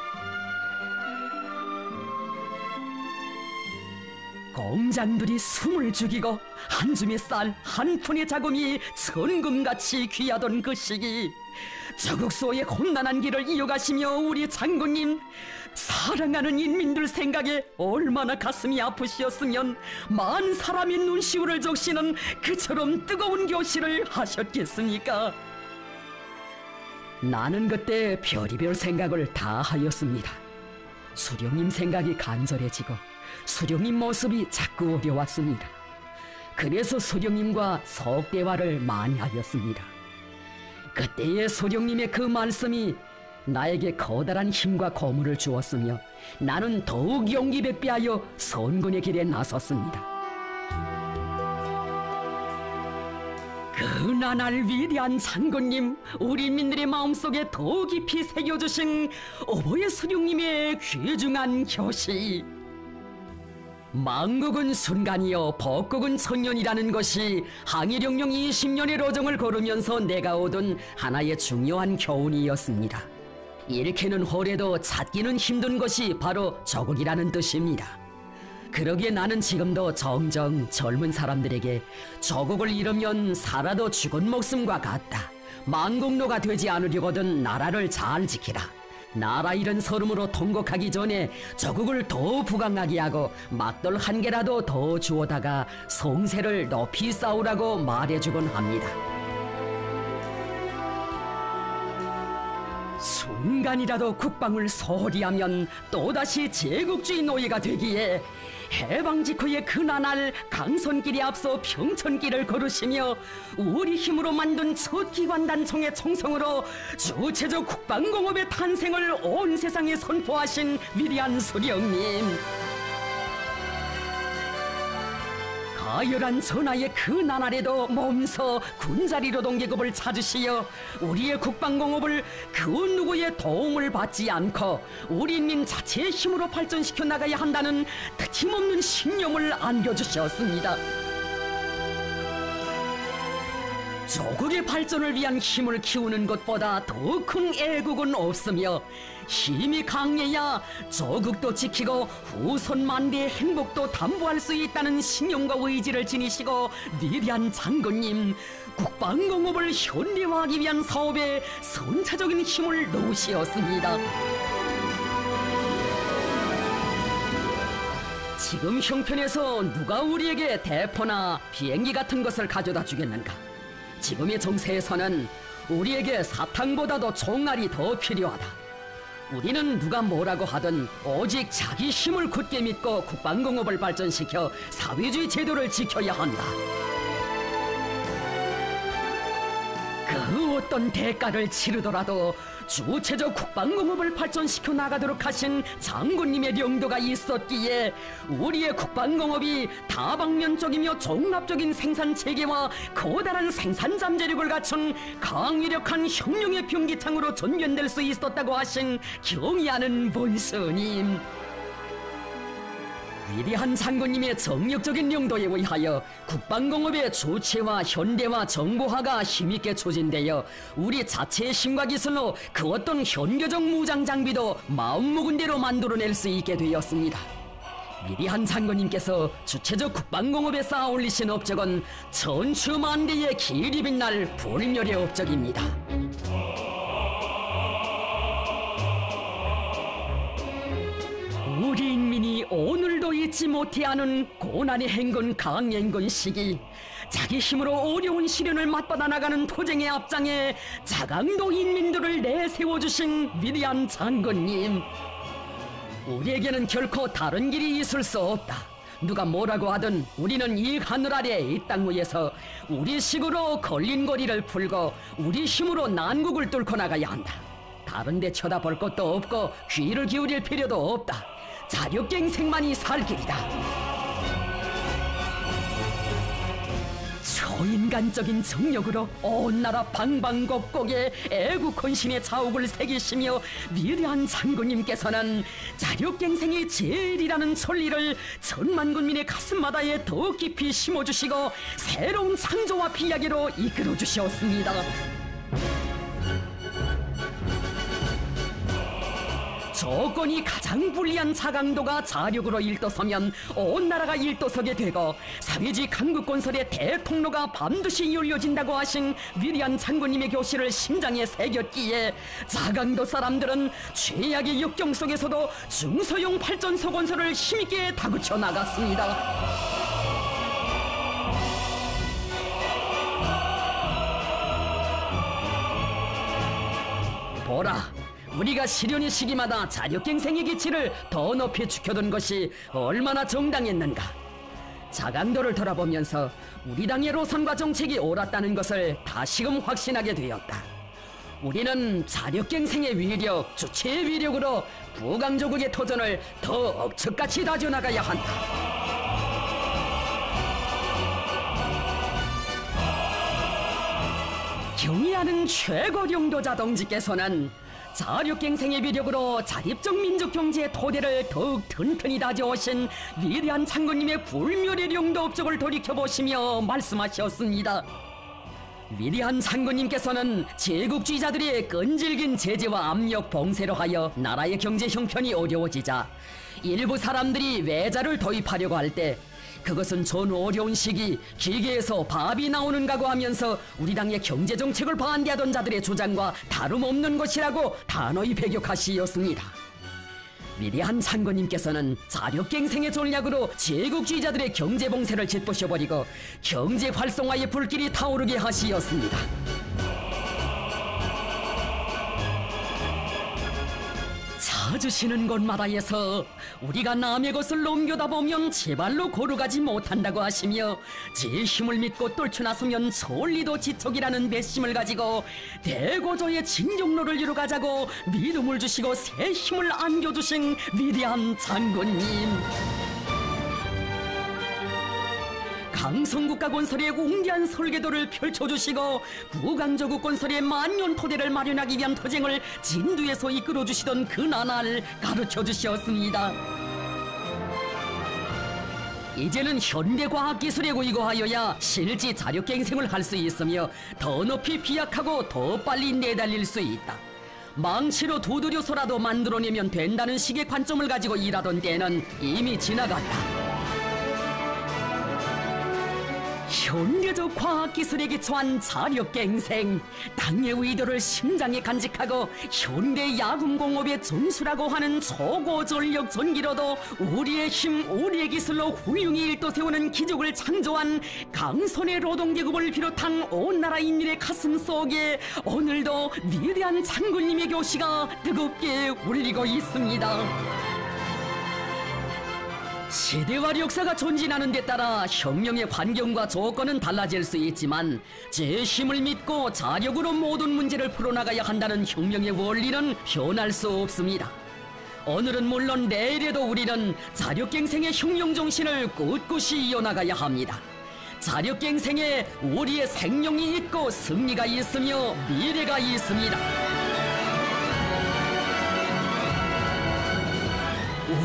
Speaker 2: 공장들이 숨을 죽이고 한 줌의 쌀 한 푼의 자금이 천금같이 귀하던 그 시기, 저국소의 곤란한 길을 이어가시며 우리 장군님, 사랑하는 인민들 생각에 얼마나 가슴이 아프시었으면 만 사람의 눈시울을 적시는 그처럼 뜨거운 교시를 하셨겠습니까? 나는 그때 별의별 생각을 다 하였습니다. 수령님 생각이 간절해지고 수령님 모습이 자꾸 어려웠습니다. 그래서 수령님과 석대화를 많이 하였습니다. 그때의 수령님의 그 말씀이 나에게 커다란 힘과 고무를 주었으며 나는 더욱 용기 백배하여 선군의 길에 나섰습니다. 그 나날 위대한 장군님, 우리 민들의 마음속에 더 깊이 새겨주신 어버이 수령님의 귀중한 교시. 만국은 순간이요 법국은 천년이라는 것이 항일영령 20년의 로정을 걸으면서 내가 얻은 하나의 중요한 교훈이었습니다. 잃기는 홀에도 찾기는 힘든 것이 바로 조국이라는 뜻입니다. 그러기에 나는 지금도 정정 젊은 사람들에게 조국을 잃으면 살아도 죽은 목숨과 같다, 만국노가 되지 않으려거든 나라를 잘 지키라, 나라 잃은 서름으로 통곡하기 전에 조국을 더 부강하게 하고 막돌 한 개라도 더 주워다가 성세를 높이 쌓으라고 말해주곤 합니다. 순간이라도 국방을 소홀히 하면 또다시 제국주의 노예가 되기에 해방 직후의 그 나날 강선길에 앞서 평천길을 걸으시며 우리 힘으로 만든 첫 기관단총의 총성으로 주체적 국방공업의 탄생을 온 세상에 선포하신 위대한 수령님, 가열한 전하의 그 나날에도 몸서 군자리 노동계급을 찾으시어 우리의 국방공업을 그 누구의 도움을 받지 않고 우리 인민 자체의 힘으로 발전시켜 나가야 한다는 틀림없는 신념을 안겨주셨습니다. 조국의 발전을 위한 힘을 키우는 것보다 더 큰 애국은 없으며 힘이 강해야 조국도 지키고 후손 만대의 행복도 담보할 수 있다는 신념과 의지를 지니시고 위대한 장군님, 국방공업을 현대화하기 위한 사업에 선차적인 힘을 놓으시었습니다. 지금 형편에서 누가 우리에게 대포나 비행기 같은 것을 가져다 주겠는가? 지금의 정세에서는 우리에게 사탕보다도 총알이 더 필요하다. 우리는 누가 뭐라고 하든 오직 자기 힘을 굳게 믿고 국방공업을 발전시켜 사회주의 제도를 지켜야 한다. 그 어떤 대가를 치르더라도 주체적 국방공업을 발전시켜 나가도록 하신 장군님의 명도가 있었기에 우리의 국방공업이 다방면적이며 종합적인 생산체계와 커다란 생산잠재력을 갖춘 강위력한 혁명의 병기창으로 전변될 수 있었다고 하신 경의하는 본스님, 위대한 장군님의 정력적인 용도에 의하여 국방공업의 주체와 현대화 정보화가 힘있게 추진되어 우리 자체의 힘과 기술로 그 어떤 현교적 무장 장비도 마음먹은 대로 만들어낼 수 있게 되었습니다. 위대한 장군님께서 주체적 국방공업에 쌓아 올리신 업적은 천추만대의 길이 빛날 불멸의 업적입니다. 우리 인민이 오늘도 잊지 못해하는 고난의 행군 강행군 시기, 자기 힘으로 어려운 시련을 맞받아 나가는 투쟁의 앞장에 자강도 인민들을 내세워주신 위대한 장군님, 우리에게는 결코 다른 길이 있을 수 없다. 누가 뭐라고 하든 우리는 이 하늘 아래 이 땅 위에서 우리 식으로 걸린 거리를 풀고 우리 힘으로 난국을 뚫고 나가야 한다. 다른 데 쳐다볼 것도 없고 귀를 기울일 필요도 없다. 자력갱생만이 살 길이다. 초인간적인 정력으로 온 나라 방방곡곡에 애국헌신의 자욱을 새기시며 위대한 장군님께서는 자력갱생이 제일이라는 천리를 천만 군민의 가슴마다에 더 깊이 심어주시고 새로운 창조와 비약으로 이끌어주셨습니다. 조건이 가장 불리한 자강도가 자력으로 일도서면 온 나라가 일도서게 되고 사회주의 강국건설의 대통로가 반드시 열려진다고 하신 위대한 장군님의 교시를 심장에 새겼기에 자강도 사람들은 최악의 역경 속에서도 중소형 발전소 건설을 힘있게 다그쳐 나갔습니다. 보라, 우리가 시련의 시기마다 자력갱생의 기치를 더 높이 지켜둔 것이 얼마나 정당했는가. 자강도를 돌아보면서 우리 당의 노선과 정책이 옳았다는 것을 다시금 확신하게 되었다. 우리는 자력갱생의 위력, 주체의 위력으로 부강조국의 도전을 더 억척같이 다져나가야 한다. 경의하는 최고령도 자동지께서는 자력갱생의 위력으로 자립적 민족 경제의 토대를 더욱 튼튼히 다져오신 위대한 장군님의 불멸의 용도 업적을 돌이켜보시며 말씀하셨습니다. 위대한 장군님께서는 제국주의자들의 끈질긴 제재와 압력 봉쇄로 하여 나라의 경제 형편이 어려워지자 일부 사람들이 외자를 도입하려고 할 때 그것은 전 어려운 시기 기계에서 밥이 나오는가고 하면서 우리 당의 경제정책을 반대하던 자들의 주장과 다름없는 것이라고 단호히 배격하시었습니다. 위대한 장군님께서는 자력갱생의 전략으로 제국주의자들의 경제봉쇄를 짓부셔버리고 경제 활성화의 불길이 타오르게 하시었습니다. 찾으시는 곳마다에서 우리가 남의 것을 넘겨다 보면 제발로 걸어가지 못한다고 하시며 제 힘을 믿고 떨쳐나서면 천리도 지척이라는 배심을 가지고 대고조의 진정로를 이루가자고 믿음을 주시고 새 힘을 안겨주신 위대한 장군님. 강성국가 건설의 웅대한 설계도를 펼쳐주시고 부강조국 건설의 만년 토대를 마련하기 위한 투쟁을 진두에서 이끌어주시던 그 나날 가르쳐주셨습니다. 이제는 현대과학기술에 고이고하여야 실제 자력갱생을 할 수 있으며 더 높이 비약하고 더 빨리 내달릴 수 있다. 망치로 두드려서라도 만들어내면 된다는 식의 관점을 가지고 일하던 때는 이미 지나갔다. 현대적 과학기술에 기초한 자력갱생, 당의 의도를 심장에 간직하고 현대 야금공업의 전수라고 하는 초고전력 전기로도 우리의 힘, 우리의 기술로 훌륭히 일도 세우는 기적을 창조한 강선의 노동계급을 비롯한 온 나라 인민의 가슴 속에 오늘도 위대한 장군님의 교시가 뜨겁게 울리고 있습니다. 시대와 역사가 전진하는 데 따라 혁명의 환경과 조건은 달라질 수 있지만 제 힘을 믿고 자력으로 모든 문제를 풀어나가야 한다는 혁명의 원리는 변할 수 없습니다. 오늘은 물론 내일에도 우리는 자력갱생의 혁명 정신을 꿋꿋이 이어나가야 합니다. 자력갱생에 우리의 생명이 있고 승리가 있으며 미래가 있습니다.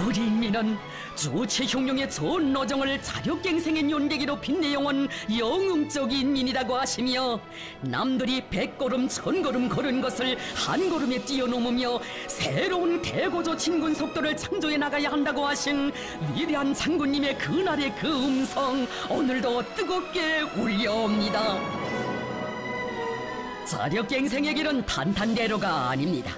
Speaker 2: 우리 인민은 주체혁명의 전 노정을 자력갱생의 연대기로 빛내어온 영웅적 인민이라고 하시며 남들이 100걸음 1000걸음 걸은 것을 한 걸음에 뛰어넘으며 새로운 대고조 진군 속도를 창조해 나가야 한다고 하신 위대한 장군님의 그날의 그 음성 오늘도 뜨겁게 울려옵니다. 자력갱생의 길은 탄탄대로가 아닙니다.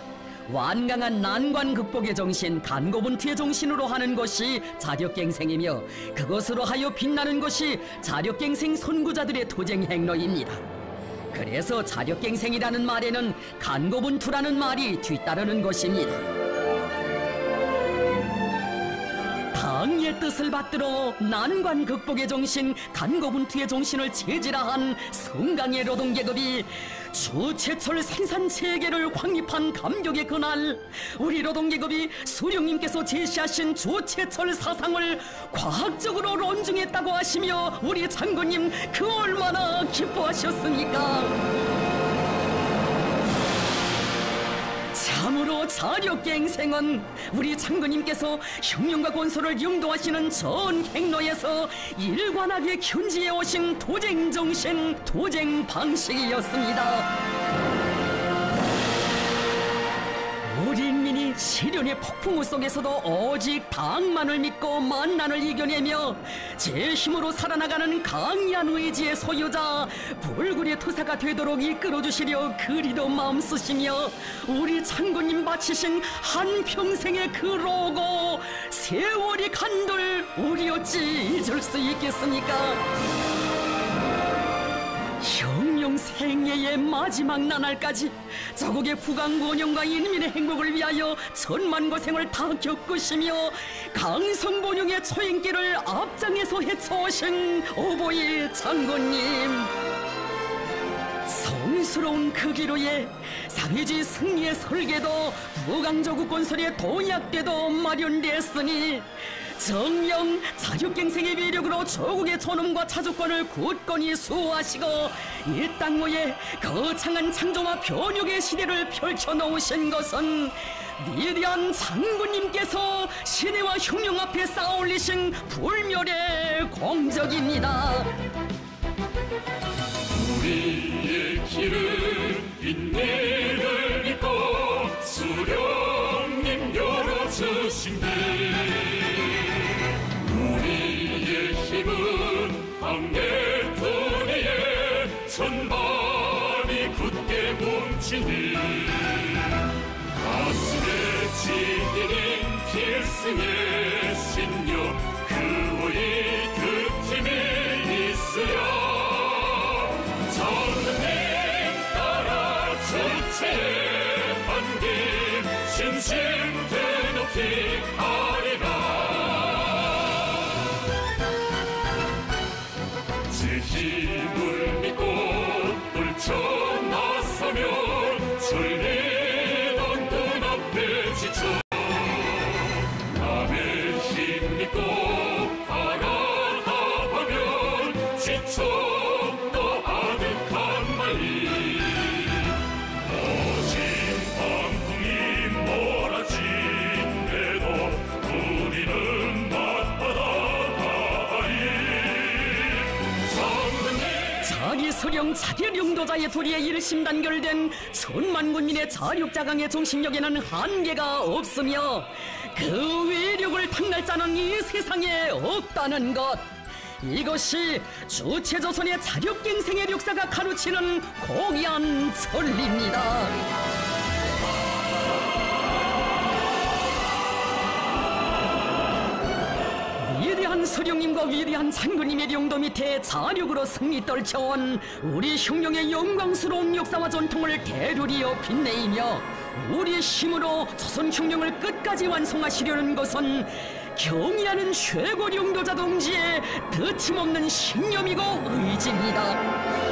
Speaker 2: 완강한 난관 극복의 정신, 간고분투의 정신으로 하는 것이 자력갱생이며 그것으로 하여 빛나는 것이 자력갱생 선구자들의 투쟁 행로입니다. 그래서 자력갱생이라는 말에는 간고분투라는 말이 뒤따르는 것입니다. 당의 뜻을 받들어 난관 극복의 정신, 간고분투의 정신을 체질화한 성강의 노동계급이 주체철 생산체계를 확립한 감격의 그날, 우리 노동계급이 수령님께서 제시하신 주체철 사상을 과학적으로 론중했다고 하시며 우리 장군님 그 얼마나 기뻐하셨습니까? 참으로 자력갱생은 우리 장군님께서 혁명과 건설을 영도하시는 전 행로에서 일관하게 견지해 오신 도쟁 정신, 도쟁 방식이었습니다. 우리 인민이 시련의 폭풍우 속에서도 오직 당만을 믿고 만난을 이겨내며 제 힘으로 살아나가는 강한 의지의 소유자 불굴의 투사가 되도록 이끌어주시려 그리도 마음 쓰시며 우리 장군님 바치신 한평생의 그 로고 세월이 간들 우리 어찌 잊을 수 있겠습니까? 형용 생애의 마지막 나날까지 자국의 부강원영과 인민의 행복을 위하여 천만고생을 다 겪으시며 강성본용의 초행길을 앞장에서 헤쳐오신 오보일 장군님, 성스러운 그 기로에 사회주의 승리의 설계도 부강조국 건설의 도약대도 마련됐으니 정령 자력갱생의 위력으로 조국의 존엄과 자주권을 굳건히 수호하시고 이 땅모에 거창한 창조와 변혁의 시대를 펼쳐놓으신 것은 위대한 장군님께서 시대와 흉룡 앞에 쌓아올리신 불멸의 공적입니다.
Speaker 3: 우리의 길은 인내를 믿고 수령님 열어주신대. 우리의 힘은 방해토리에 천만이 굳게 뭉치니 가슴에 지닌 필승의 신념 그의 그 팀에 있으랴. 장군님 따라 주체의 반김 신심 드높이 하리라. 제 힘을 믿고 떨쳐 나서면 설레던 눈앞에 지쳐 남의 힘 믿고 바라다보면 지쳐
Speaker 2: 서령 자결용도자의 도리에 일심단결된 천만 군민의 자력자강의 정신력에는 한계가 없으며 그 위력을 탕날 자는 이 세상에 없다는 것, 이것이 주체조선의 자력갱생의 역사가 가르치는 고귀한 진리입니다. 위대한 서령님과 위대한 장군님의 용도 밑에 자력으로 승리 떨쳐온 우리 흉룡의 영광스러운 역사와 전통을 대류리어 빛내이며 우리 힘으로 조선 흉룡을 끝까지 완성하시려는 것은 경의하는 최고 용도자 동지의 드침없는 신념이고 의지입니다.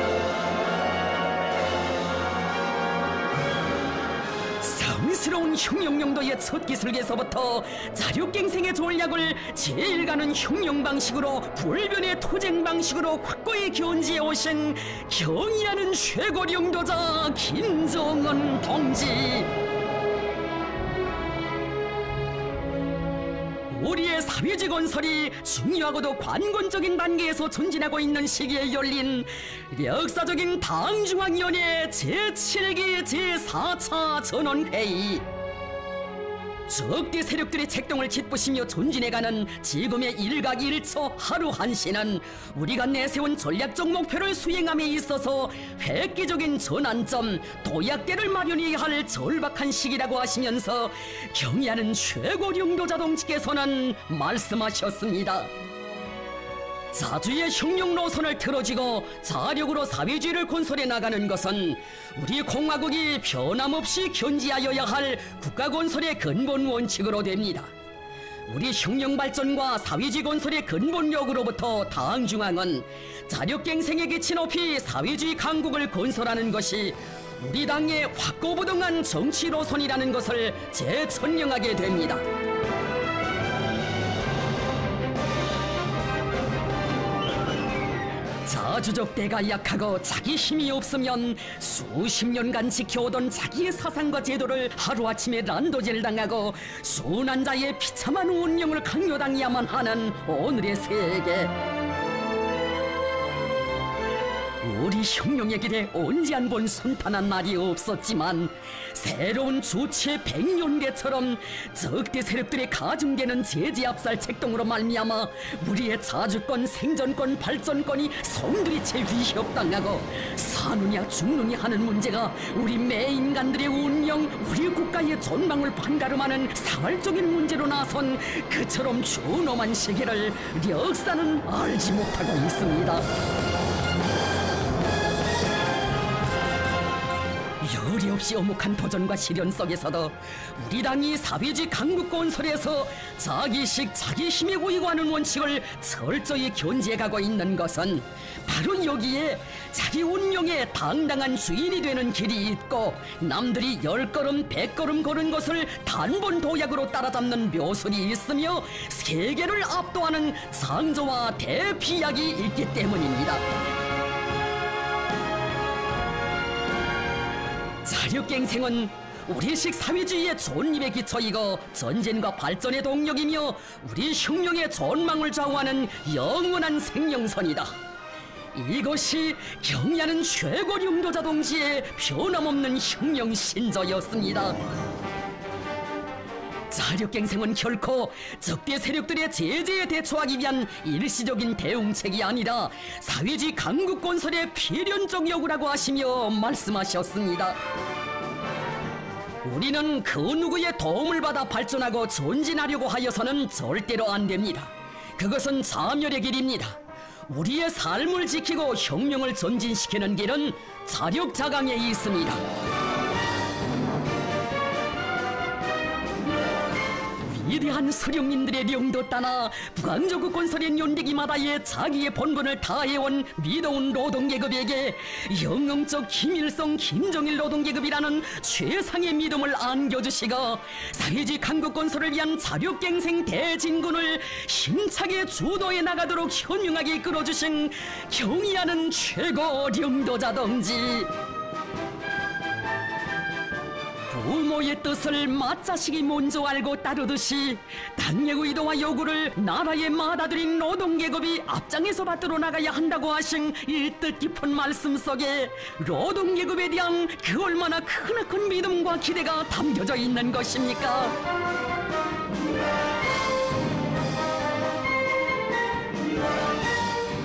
Speaker 2: 성스러운 흉룡용도의 첫 기술에서부터 자력갱생의 전략을 제1가는 흉룡 방식으로 불변의 투쟁 방식으로 확고히 견지해 오신 경의하는 최고 용도자 김정은 동지, 우리의 사회주의 건설이 중요하고도 관건적인 단계에서 전진하고 있는 시기에 열린 역사적인 당중앙위원회 제7기 제4차 전원회의, 적대 세력들의 책동을 짓부시며 전진해가는 지금의 일각일초 하루 한시는 우리가 내세운 전략적 목표를 수행함에 있어서 획기적인 전환점, 도약대를 마련해야 할 절박한 시기라고 하시면서 경의하는 최고 용도자 동지께서는 말씀하셨습니다. 자주의 흉룡 노선을 틀어지고 자력으로 사회주의를 건설해 나가는 것은 우리 공화국이 변함없이 견지하여야 할 국가 건설의 근본 원칙으로 됩니다. 우리 흉룡 발전과 사회주의 건설의 근본력으로부터 당중앙은 자력갱생의 기치 높이 사회주의 강국을 건설하는 것이 우리 당의 확고부동한 정치 노선이라는 것을 재천명하게 됩니다. 자주적 때가 약하고 자기 힘이 없으면 수십 년간 지켜오던 자기의 사상과 제도를 하루아침에 난도질 당하고 순환자의 비참한 운명을 강요당해야만 하는 오늘의 세계. 우리 우리 혁명의 길에 언제 한 번 순탄한 날이 없었지만 새로운 주체 100년대처럼 적대 세력들의 가중되는 제재 압살 책동으로 말미암아 우리의 자주권, 생존권, 발전권이 송두리째 위협당하고 사느냐 죽느냐 하는 문제가 우리 매 인간들의 운명, 우리 국가의 전망을 판가름하는 사활적인 문제로 나선 그처럼 준엄한 시기를 역사는 알지 못하고 있습니다. 열이 없이 어묵한 도전과 시련 속에서도 우리 당이 사회주의 강국 건설에서 자기식 자기힘에 우위하는 원칙을 철저히 견지해가고 있는 것은 바로 여기에 자기 운명의 당당한 주인이 되는 길이 있고 남들이 10걸음 100걸음 걸은 것을 단번 도약으로 따라잡는 묘술이 있으며 세계를 압도하는 창조와 대피약이 있기 때문입니다. 자력갱생은 우리식 사회주의의 존립의 기초이고 전쟁과 발전의 동력이며 우리 혁명의 전망을 좌우하는 영원한 생명선이다. 이것이 경의하는 최고 용도자 동지의 변함없는 혁명 신조였습니다. 자력갱생은 결코 적대 세력들의 제재에 대처하기 위한 일시적인 대응책이 아니라 사회주의 강국 건설의 필연적 요구라고 하시며 말씀하셨습니다. 우리는 그 누구의 도움을 받아 발전하고 전진하려고 하여서는 절대로 안 됩니다. 그것은 자멸의 길입니다. 우리의 삶을 지키고 혁명을 전진시키는 길은 자력자강에 있습니다. 위대한 수령님들의 명도 따나 북왕조국 건설의 연대기마다에 자기의 본분을 다해온 믿어온 노동계급에게 영웅적 김일성, 김정일 노동계급이라는 최상의 믿음을 안겨주시고 사회주의 강국 건설을 위한 자력갱생 대진군을 힘차게 주도해 나가도록 현명하게 이끌어주신 경의하는 최고領導者 동지, 부모의 뜻을 맏자식이 먼저 알고 따르듯이 당의 의도와 요구를 나라에 맏아들인 노동계급이 앞장에서 받들어 나가야 한다고 하신 이 뜻깊은 말씀 속에 노동계급에 대한 그 얼마나 크나큰 믿음과 기대가 담겨져 있는 것입니까?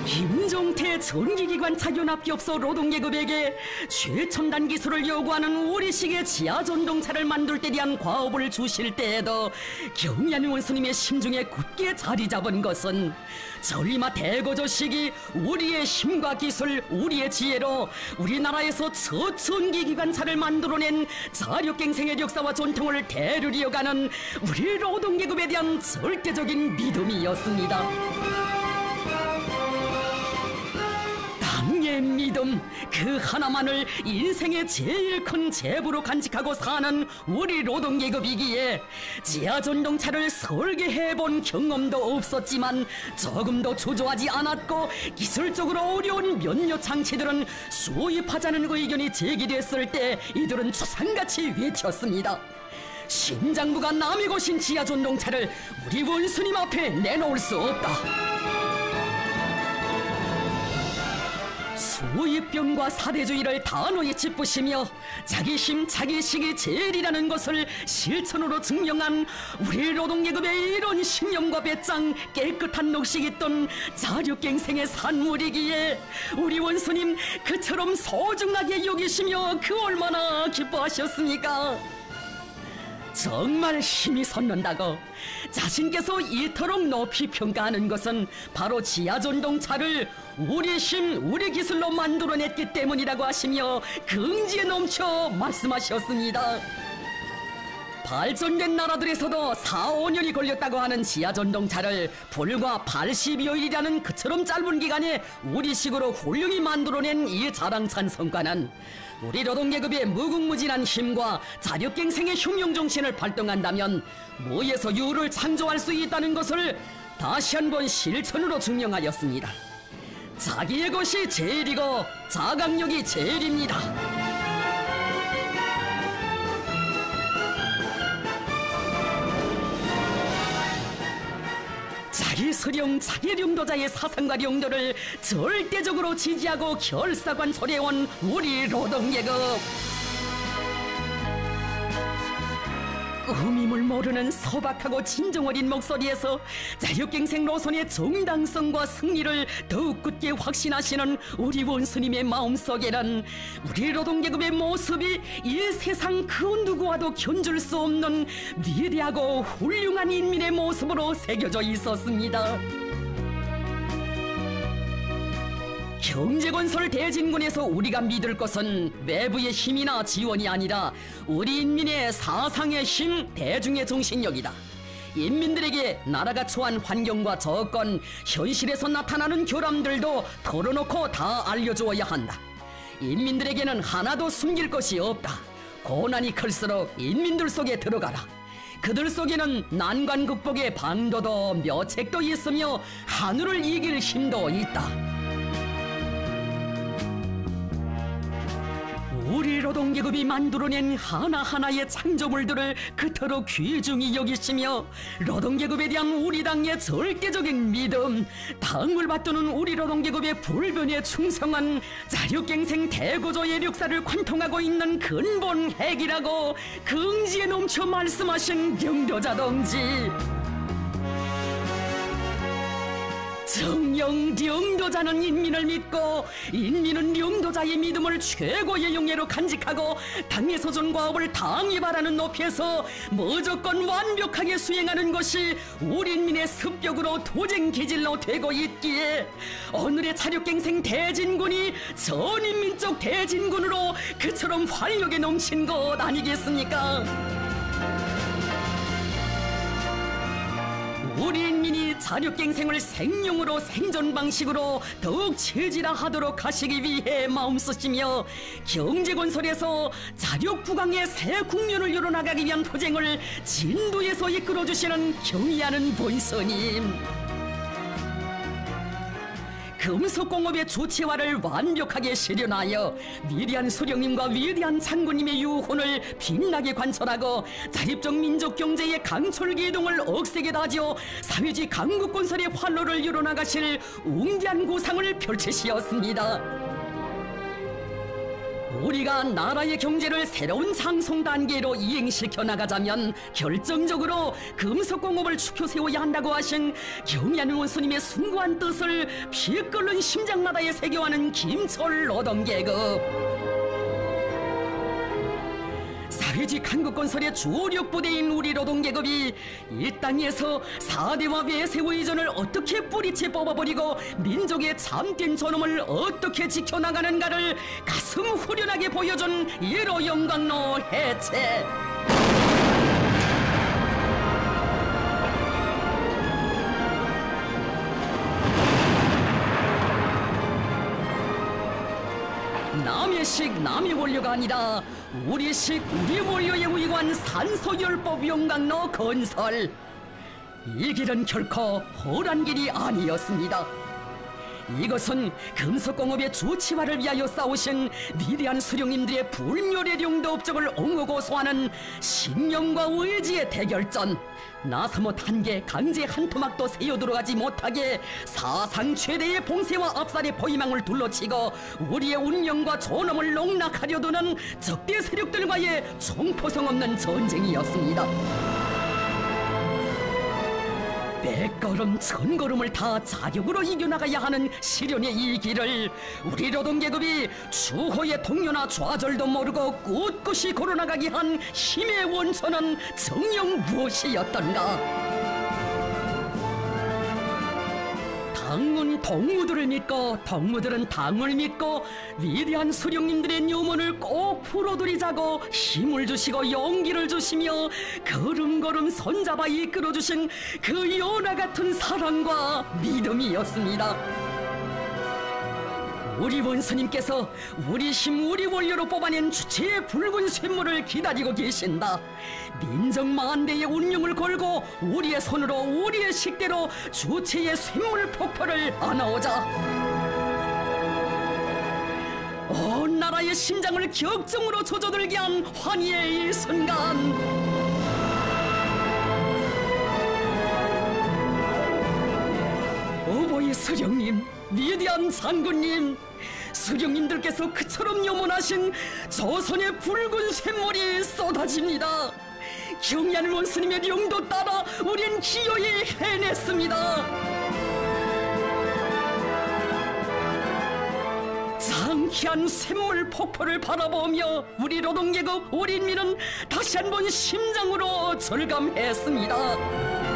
Speaker 2: 김종태 전기기관 착연합기업소 노동계급에게 최첨단 기술을 요구하는 우리식의 지하전동차를 만들 때 대한 과업을 주실 때에도 경의하는 원수님의 심중에 굳게 자리 잡은 것은 전리마 대거조식이 우리의 힘과 기술, 우리의 지혜로 우리나라에서 첫 전기기관차를 만들어낸 자력갱생의 역사와 전통을 대를 이어가는 우리 노동계급에 대한 절대적인 믿음이었습니다. 당의 믿음, 그 하나만을 인생의 제일 큰 재부로 간직하고 사는 우리 노동계급이기에 지하전동차를 설계해본 경험도 없었지만 조금도 주저하지 않았고 기술적으로 어려운 몇몇 장치들은 수입하자는 의견이 제기됐을 때 이들은 추상같이 외쳤습니다. 심장부가 남의 것인 지하전동차를 우리 원수님 앞에 내놓을 수 없다. 수입병과 사대주의를 단호히 짚으시며 자기 힘, 자기식이 제일이라는 것을 실천으로 증명한 우리 노동계급의 이런 신념과 배짱, 깨끗한 녹색이 있던 자력갱생의 산물이기에 우리 원수님 그처럼 소중하게 여기시며 그 얼마나 기뻐하셨습니까? 정말 힘이 솟는다고 자신께서 이토록 높이 평가하는 것은 바로 지하전동차를 우리 힘, 우리 기술로 만들어냈기 때문이라고 하시며 긍지에 넘쳐 말씀하셨습니다. 발전된 나라들에서도 4, 5년이 걸렸다고 하는 지하전동차를 불과 80여일이라는 그처럼 짧은 기간에 우리식으로 훌륭히 만들어낸 이 자랑찬 성과는 우리 노동계급의 무궁무진한 힘과 자력갱생의 혁명정신을 발동한다면 무에서 유를 창조할 수 있다는 것을 다시 한번 실천으로 증명하였습니다. 자기의 것이 제일이고 자강력이 제일입니다. 우리 수령 자기령도자의 사상과 령도를 절대적으로 지지하고 결사관sol해온 우리 노동계급. 꾸밈을 모르는 소박하고 진정 어린 목소리에서 자유갱생 노선의 정당성과 승리를 더욱 굳게 확신하시는 우리 원수님의 마음속에는 우리 노동계급의 모습이 이 세상 그 누구와도 견줄 수 없는 위대하고 훌륭한 인민의 모습으로 새겨져 있었습니다. 경제건설 대진군에서 우리가 믿을 것은 외부의 힘이나 지원이 아니라 우리 인민의 사상의 힘, 대중의 정신력이다. 인민들에게 나라가 처한 환경과 조건, 현실에서 나타나는 결함들도 털어놓고 다 알려주어야 한다. 인민들에게는 하나도 숨길 것이 없다. 고난이 클수록 인민들 속에 들어가라. 그들 속에는 난관 극복의 방도도 묘책도 있으며 하늘을 이길 힘도 있다. 우리 노동계급이 만들어낸 하나하나의 창조물들을 그토록 귀중히 여기시며 노동계급에 대한 우리 당의 절대적인 믿음, 당을 받드는 우리 노동계급의 불변에 충성한 자유갱생 대고조의 역사를 관통하고 있는 근본 핵이라고 긍지에 넘쳐 말씀하신 영도자 동지. 정령 영도자는 인민을 믿고 인민은 영도자의 믿음을 최고의 영예로 간직하고 당의 소존 과업을 당이 바라는 높이에서 무조건 완벽하게 수행하는 것이 우리 인민의 습격으로 도쟁 기질로 되고 있기에 오늘의 자유갱생 대진군이 전인민족 대진군으로 그처럼 활력에 넘친 것 아니겠습니까? 우리 인민이 자유갱생을 생용으로 생존 방식으로 더욱 체질화하도록 하시기 위해 마음쓰시며 경제건설에서 자력부강의 새 국면을 열어나가기 위한 투쟁을 진도에서 이끌어주시는 경의하는 본스님. 금속공업의 주체화를 완벽하게 실현하여 위대한 수령님과 위대한 장군님의 유혼을 빛나게 관철하고 자립적 민족 경제의 강철 기동을 억세게 다져 사회주의 강국건설의 활로를 열어나가실 웅대한 구상을 펼치시었습니다. 우리가 나라의 경제를 새로운 상승 단계로 이행시켜 나가자면 결정적으로 금속공업을 축혀 세워야 한다고 하신 경의하는 원수님의 숭고한 뜻을 피 끓는 심장마다에 새겨하는 김철 노동계급. 사회주의 강국건설의 주력 부대인 우리 노동계급이 이 땅에서 4대와 외세의 이전을 어떻게 뿌리채 뽑아버리고 민족의 참된 존엄을 어떻게 지켜나가는가를 가슴 후련하게 보여준 1호 영광로 해체. 남의 식 남의 원료가 아니라 우리식 우리 원료에 의관 산소열법 영광로 건설. 이 길은 결코 홀한 길이 아니었습니다. 이것은 금속공업의 주치화를 위하여 싸우신 위대한 수령님들의 불멸의령도 업적을 옹호고소하는 신념과 의지의 대결전. 나사못 한 개 강제 한 토막도 새어 들어가지 못하게 사상 최대의 봉쇄와 압살의 포위망을 둘러치고 우리의 운명과 존엄을 농락하려 드는 적대 세력들과의 총포성 없는 전쟁이었습니다. 100걸음 1000걸음을 다 자력으로 이겨나가야 하는 시련의 이 길을 우리 노동계급이 추호의 동요나 좌절도 모르고 꿋꿋이 걸어나가게 한 힘의 원천은 정녕 무엇이었던가. 당은 동무들을 믿고 동무들은 당을 믿고 위대한 수령님들의 유문을 꼭 풀어드리자고 힘을 주시고 용기를 주시며 걸음걸음 손잡아 이끌어주신 그 연화 같은 사랑과 믿음이었습니다. 우리 원수님께서 우리 힘 우리 원료로 뽑아낸 주체의 붉은 쇳물을 기다리고 계신다. 민족 만대의 운명을 걸고 우리의 손으로 우리의 식대로 주체의 쇳물 폭포를 안아오자. 온 나라의 심장을 격정으로 젖어들게 한 환희의 이 순간. 최고의 수령님, 위대한 장군님, 수령님들께서 그처럼 염원하신 조선의 붉은 샘물이 쏟아집니다. 경의하는 원수님의 명도 따라 우린 기어이 해냈습니다. 장기한 샘물 폭포를 바라보며 우리 노동계급 우리인민은 다시 한번 심장으로 절감했습니다.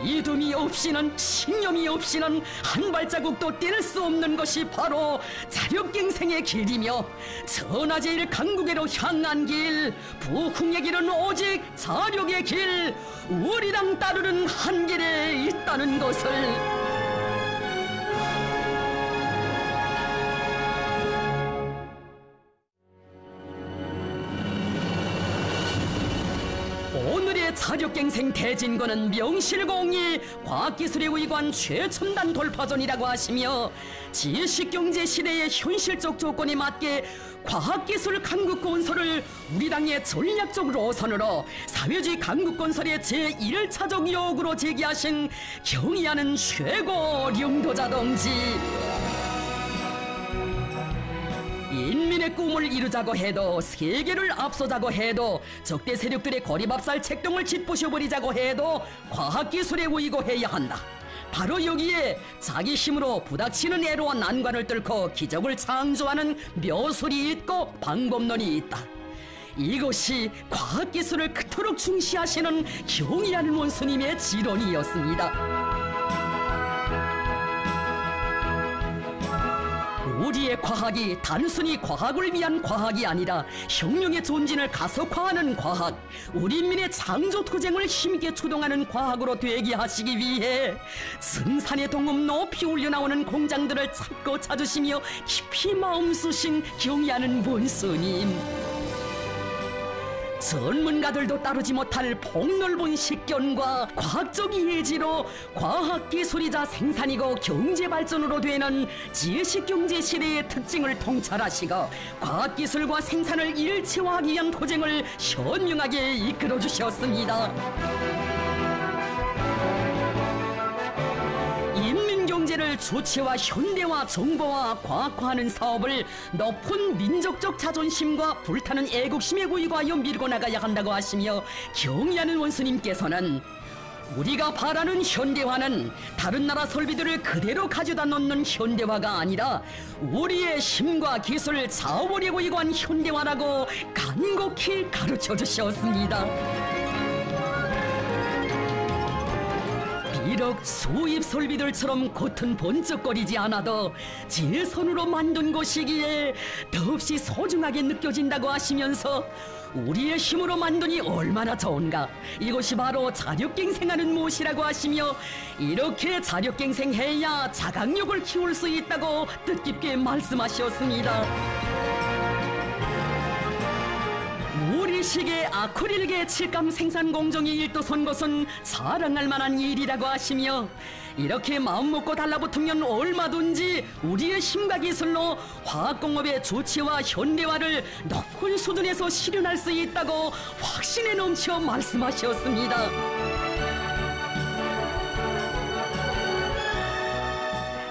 Speaker 2: 믿음이 없이는, 신념이 없이는 한 발자국도 뗄 수 없는 것이 바로 자력갱생의 길이며, 천하제일 강국으로 향한 길, 부흥의 길은 오직 자력의 길, 우리랑 따르는 한 길에 있다는 것을. 오늘의 자력갱생 대진권은 명실공히 과학기술의 의관 최첨단 돌파전이라고 하시며, 지식경제 시대의 현실적 조건에 맞게 과학기술 강국 건설을 우리 당의 전략적 노선으로 사회주의 강국 건설의 제1차적 요구로 제기하신 경의하는 최고領導者 동지. 인민의 꿈을 이루자고 해도, 세계를 앞서자고 해도, 적대 세력들의 거리밥살 책동을 짓부셔버리자고 해도 과학기술에 의거해야 한다. 바로 여기에 자기 힘으로 부닥치는 애로와 난관을 뚫고 기적을 창조하는 묘술이 있고 방법론이 있다. 이것이 과학기술을 그토록 중시하시는 경의하는 원수님의 지론이었습니다. 우리의 과학이 단순히 과학을 위한 과학이 아니라 혁명의 존진을 가속화하는 과학, 우리 인민의 창조투쟁을 힘있게 추동하는 과학으로 되게 하시기 위해 승산의 동음 높이 올려나오는 공장들을 찾고 찾으시며 깊이 마음 쓰신 경의하는 원수님. 전문가들도 따르지 못할 폭넓은 식견과 과학적 예지로 과학기술이자 생산이고 경제발전으로 되는 지식경제 시대의 특징을 통찰하시고 과학기술과 생산을 일체화하기 위한 도쟁을 현명하게 이끌어주셨습니다. 인민경제를 주체와 현대화, 정보화, 과학화하는 사업을 높은 민족적 자존심과 불타는 애국심에 의거하여 밀고 나가야 한다고 하시며, 경의하는 원수님께서는 우리가 바라는 현대화는 다른 나라 설비들을 그대로 가져다 놓는 현대화가 아니라 우리의 힘과 기술, 자원에 의거한 현대화라고 간곡히 가르쳐 주셨습니다. 비록 수입 설비들처럼 겉은 번쩍거리지 않아도 제 손으로 만든 것이기에 더없이 소중하게 느껴진다고 하시면서 우리의 힘으로 만드니 얼마나 좋은가, 이것이 바로 자력갱생하는 무엇이라고 하시며, 이렇게 자력갱생해야 자각력을 키울 수 있다고 뜻깊게 말씀하셨습니다. 우리식의 아크릴계 칠감 생산 공정이 일도선 것은 자랑할 만한 일이라고 하시며, 이렇게 마음먹고 달라붙으면 얼마든지 우리의 힘과 기술로 화학공업의 조치와 현대화를 높은 수준에서 실현할 수 있다고 확신에 넘쳐 말씀하셨습니다.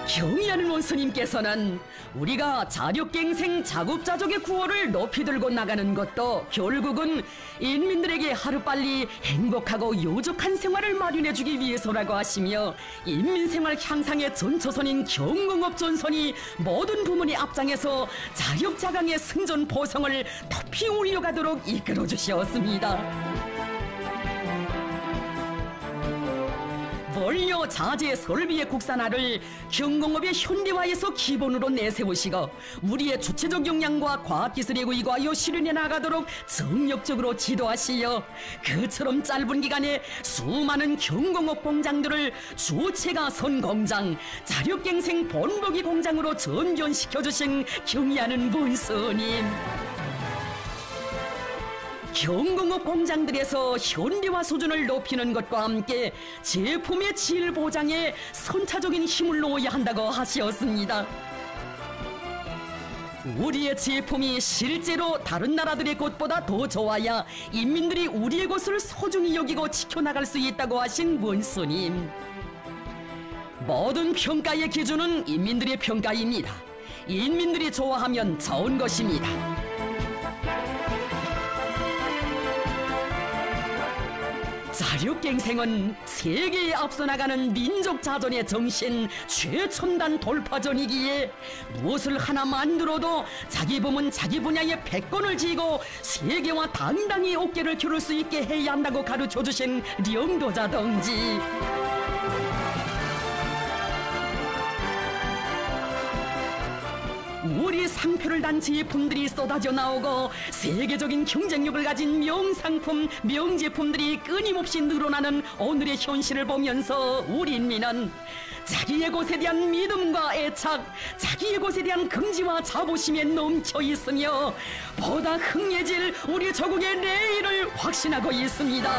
Speaker 2: 경의하는 원수님께서는 우리가 자력갱생 자급자족의 구호를 높이 들고 나가는 것도 결국은 인민들에게 하루빨리 행복하고 요족한 생활을 마련해주기 위해서라고 하시며, 인민생활 향상의 전초선인 경공업 전선이 모든 부문의 앞장에서 자력자강의 승전 보성을 높이 올려가도록 이끌어주셨습니다. 원료, 자재, 설비의 국산화를 경공업의 현대화에서 기본으로 내세우시고 우리의 주체적 역량과 과학기술에 의거하여 실현해 나가도록 정력적으로 지도하시어 그처럼 짧은 기간에 수많은 경공업 공장들을 주체가 선 공장, 자력갱생 본보기 공장으로 전변시켜주신 경의하는 원수님. 경공업 공장들에서 현대화 수준을 높이는 것과 함께 제품의 질 보장에 선차적인 힘을 놓아야 한다고 하셨습니다. 우리의 제품이 실제로 다른 나라들의 것보다 더 좋아야 인민들이 우리의 것을 소중히 여기고 지켜나갈 수 있다고 하신 원수님. 모든 평가의 기준은 인민들의 평가입니다. 인민들이 좋아하면 좋은 것입니다. 자력갱생은 세계에 앞서 나가는 민족 자존의 정신 최첨단 돌파전이기에 무엇을 하나 만들어도 자기 몸은 자기 분야의 백권을 쥐고 세계와 당당히 어깨를 겨룰 수 있게 해야 한다고 가르쳐 주신 령도자 동지. 우리 상표를 단 제품들이 쏟아져 나오고 세계적인 경쟁력을 가진 명상품, 명제품들이 끊임없이 늘어나는 오늘의 현실을 보면서 우리 인민은 자기의 곳에 대한 믿음과 애착, 자기의 곳에 대한 긍지와 자부심에 넘쳐 있으며 보다 흥해질 우리 조국의 내일을 확신하고 있습니다.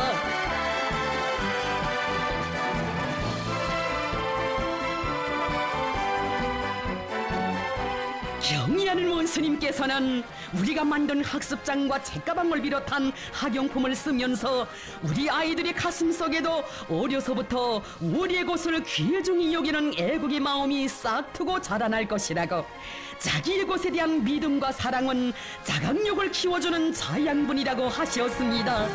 Speaker 2: 경의하는 원수님께서는 우리가 만든 학습장과 책가방을 비롯한 학용품을 쓰면서 우리 아이들의 가슴속에도 어려서부터 우리의 곳을 귀중히 여기는 애국의 마음이 싹 트고 자라날 것이라고, 자기의 곳에 대한 믿음과 사랑은 자각력을 키워주는 자양분이라고 하셨습니다.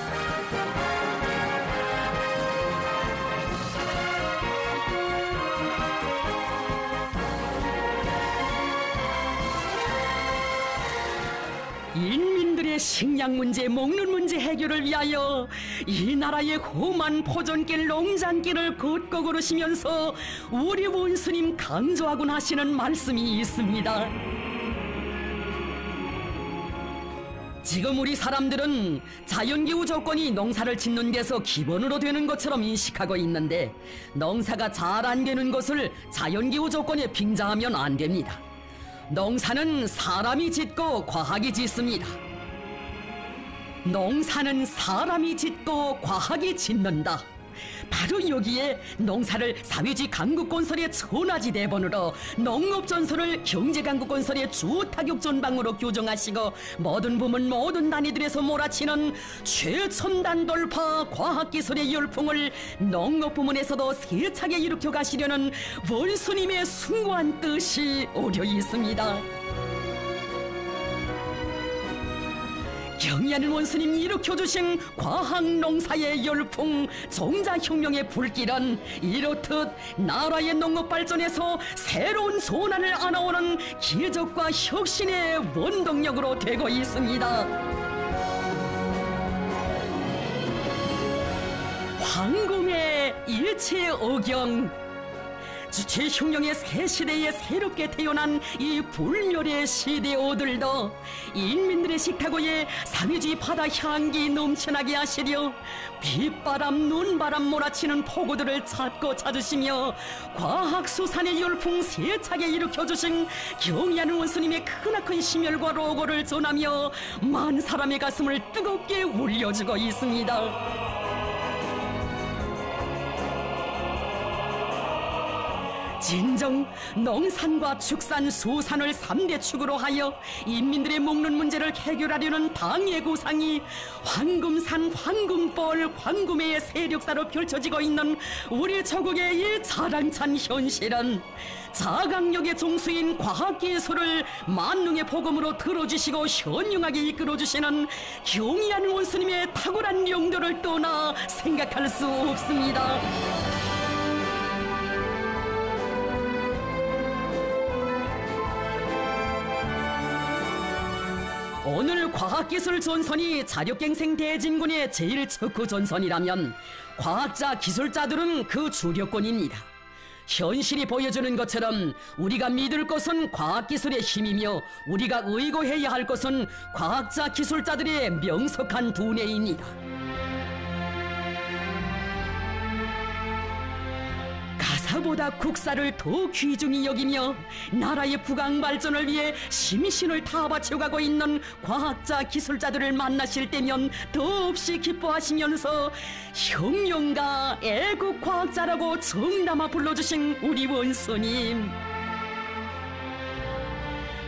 Speaker 2: 인민들의 식량 문제, 먹는 문제 해결을 위하여 이 나라의 험한 포전길, 농장길을 걷고 걸으시면서 우리 원수님 강조하곤 하시는 말씀이 있습니다. 지금 우리 사람들은 자연기후 조건이 농사를 짓는 데서 기본으로 되는 것처럼 인식하고 있는데, 농사가 잘 안 되는 것을 자연기후 조건에 빙자하면 안 됩니다. 농사는 사람이 짓고 과학이 짓습니다. 농사는 사람이 짓고 과학이 짓는다. 바로 여기에 농사를 사회주의 강국건설의 천하지대본으로, 농업전선을 경제강국건설의 주타격전방으로 규정하시고 모든 부문 모든 단위들에서 몰아치는 최첨단 돌파 과학기술의 열풍을 농업부문에서도 세차게 일으켜 가시려는 원수님의 숭고한 뜻이 오려 있습니다. 경의하는 원수님이 일으켜주신 과학농사의 열풍, 종자혁명의 불길은 이렇듯 나라의 농업발전에서 새로운 전환을 안아오는 기적과 혁신의 원동력으로 되고 있습니다. 황금의 일체 어경, 주체혁명의 새 시대에 새롭게 태어난 이 불멸의 시대오들도 인민들의 식탁위에 사회주의 바다 향기 넘쳐나게 하시려 빗바람 눈바람 몰아치는 폭우들을 찾고 찾으시며 과학수산의 열풍 세차게 일으켜주신 경의하는 원수님의 크나큰 심혈과 로고를 전하며 만 사람의 가슴을 뜨겁게 울려주고 있습니다. 진정 농산과 축산, 수산을 3대 축으로 하여 인민들의 먹는 문제를 해결하려는 당의 구상이 황금산, 황금벌, 황금의 세력사로 펼쳐지고 있는 우리 조국의 이 자랑찬 현실은 자강력의 종수인 과학기술을 만능의 복음으로 들어주시고 현명하게 이끌어주시는 경의하는 원수님의 탁월한 용도를 떠나 생각할 수 없습니다. 오늘 과학기술 전선이 자력갱생 대진군의 제일 척후 전선이라면 과학자, 기술자들은 그 주력권입니다. 현실이 보여주는 것처럼 우리가 믿을 것은 과학기술의 힘이며 우리가 의거해야 할 것은 과학자, 기술자들의 명석한 두뇌입니다. 가사보다 국사를 더 귀중히 여기며 나라의 부강 발전을 위해 심신을 다 바쳐가고 있는 과학자, 기술자들을 만나실 때면 더없이 기뻐하시면서 혁명가, 애국 과학자라고 정담아 불러주신 우리 원수님,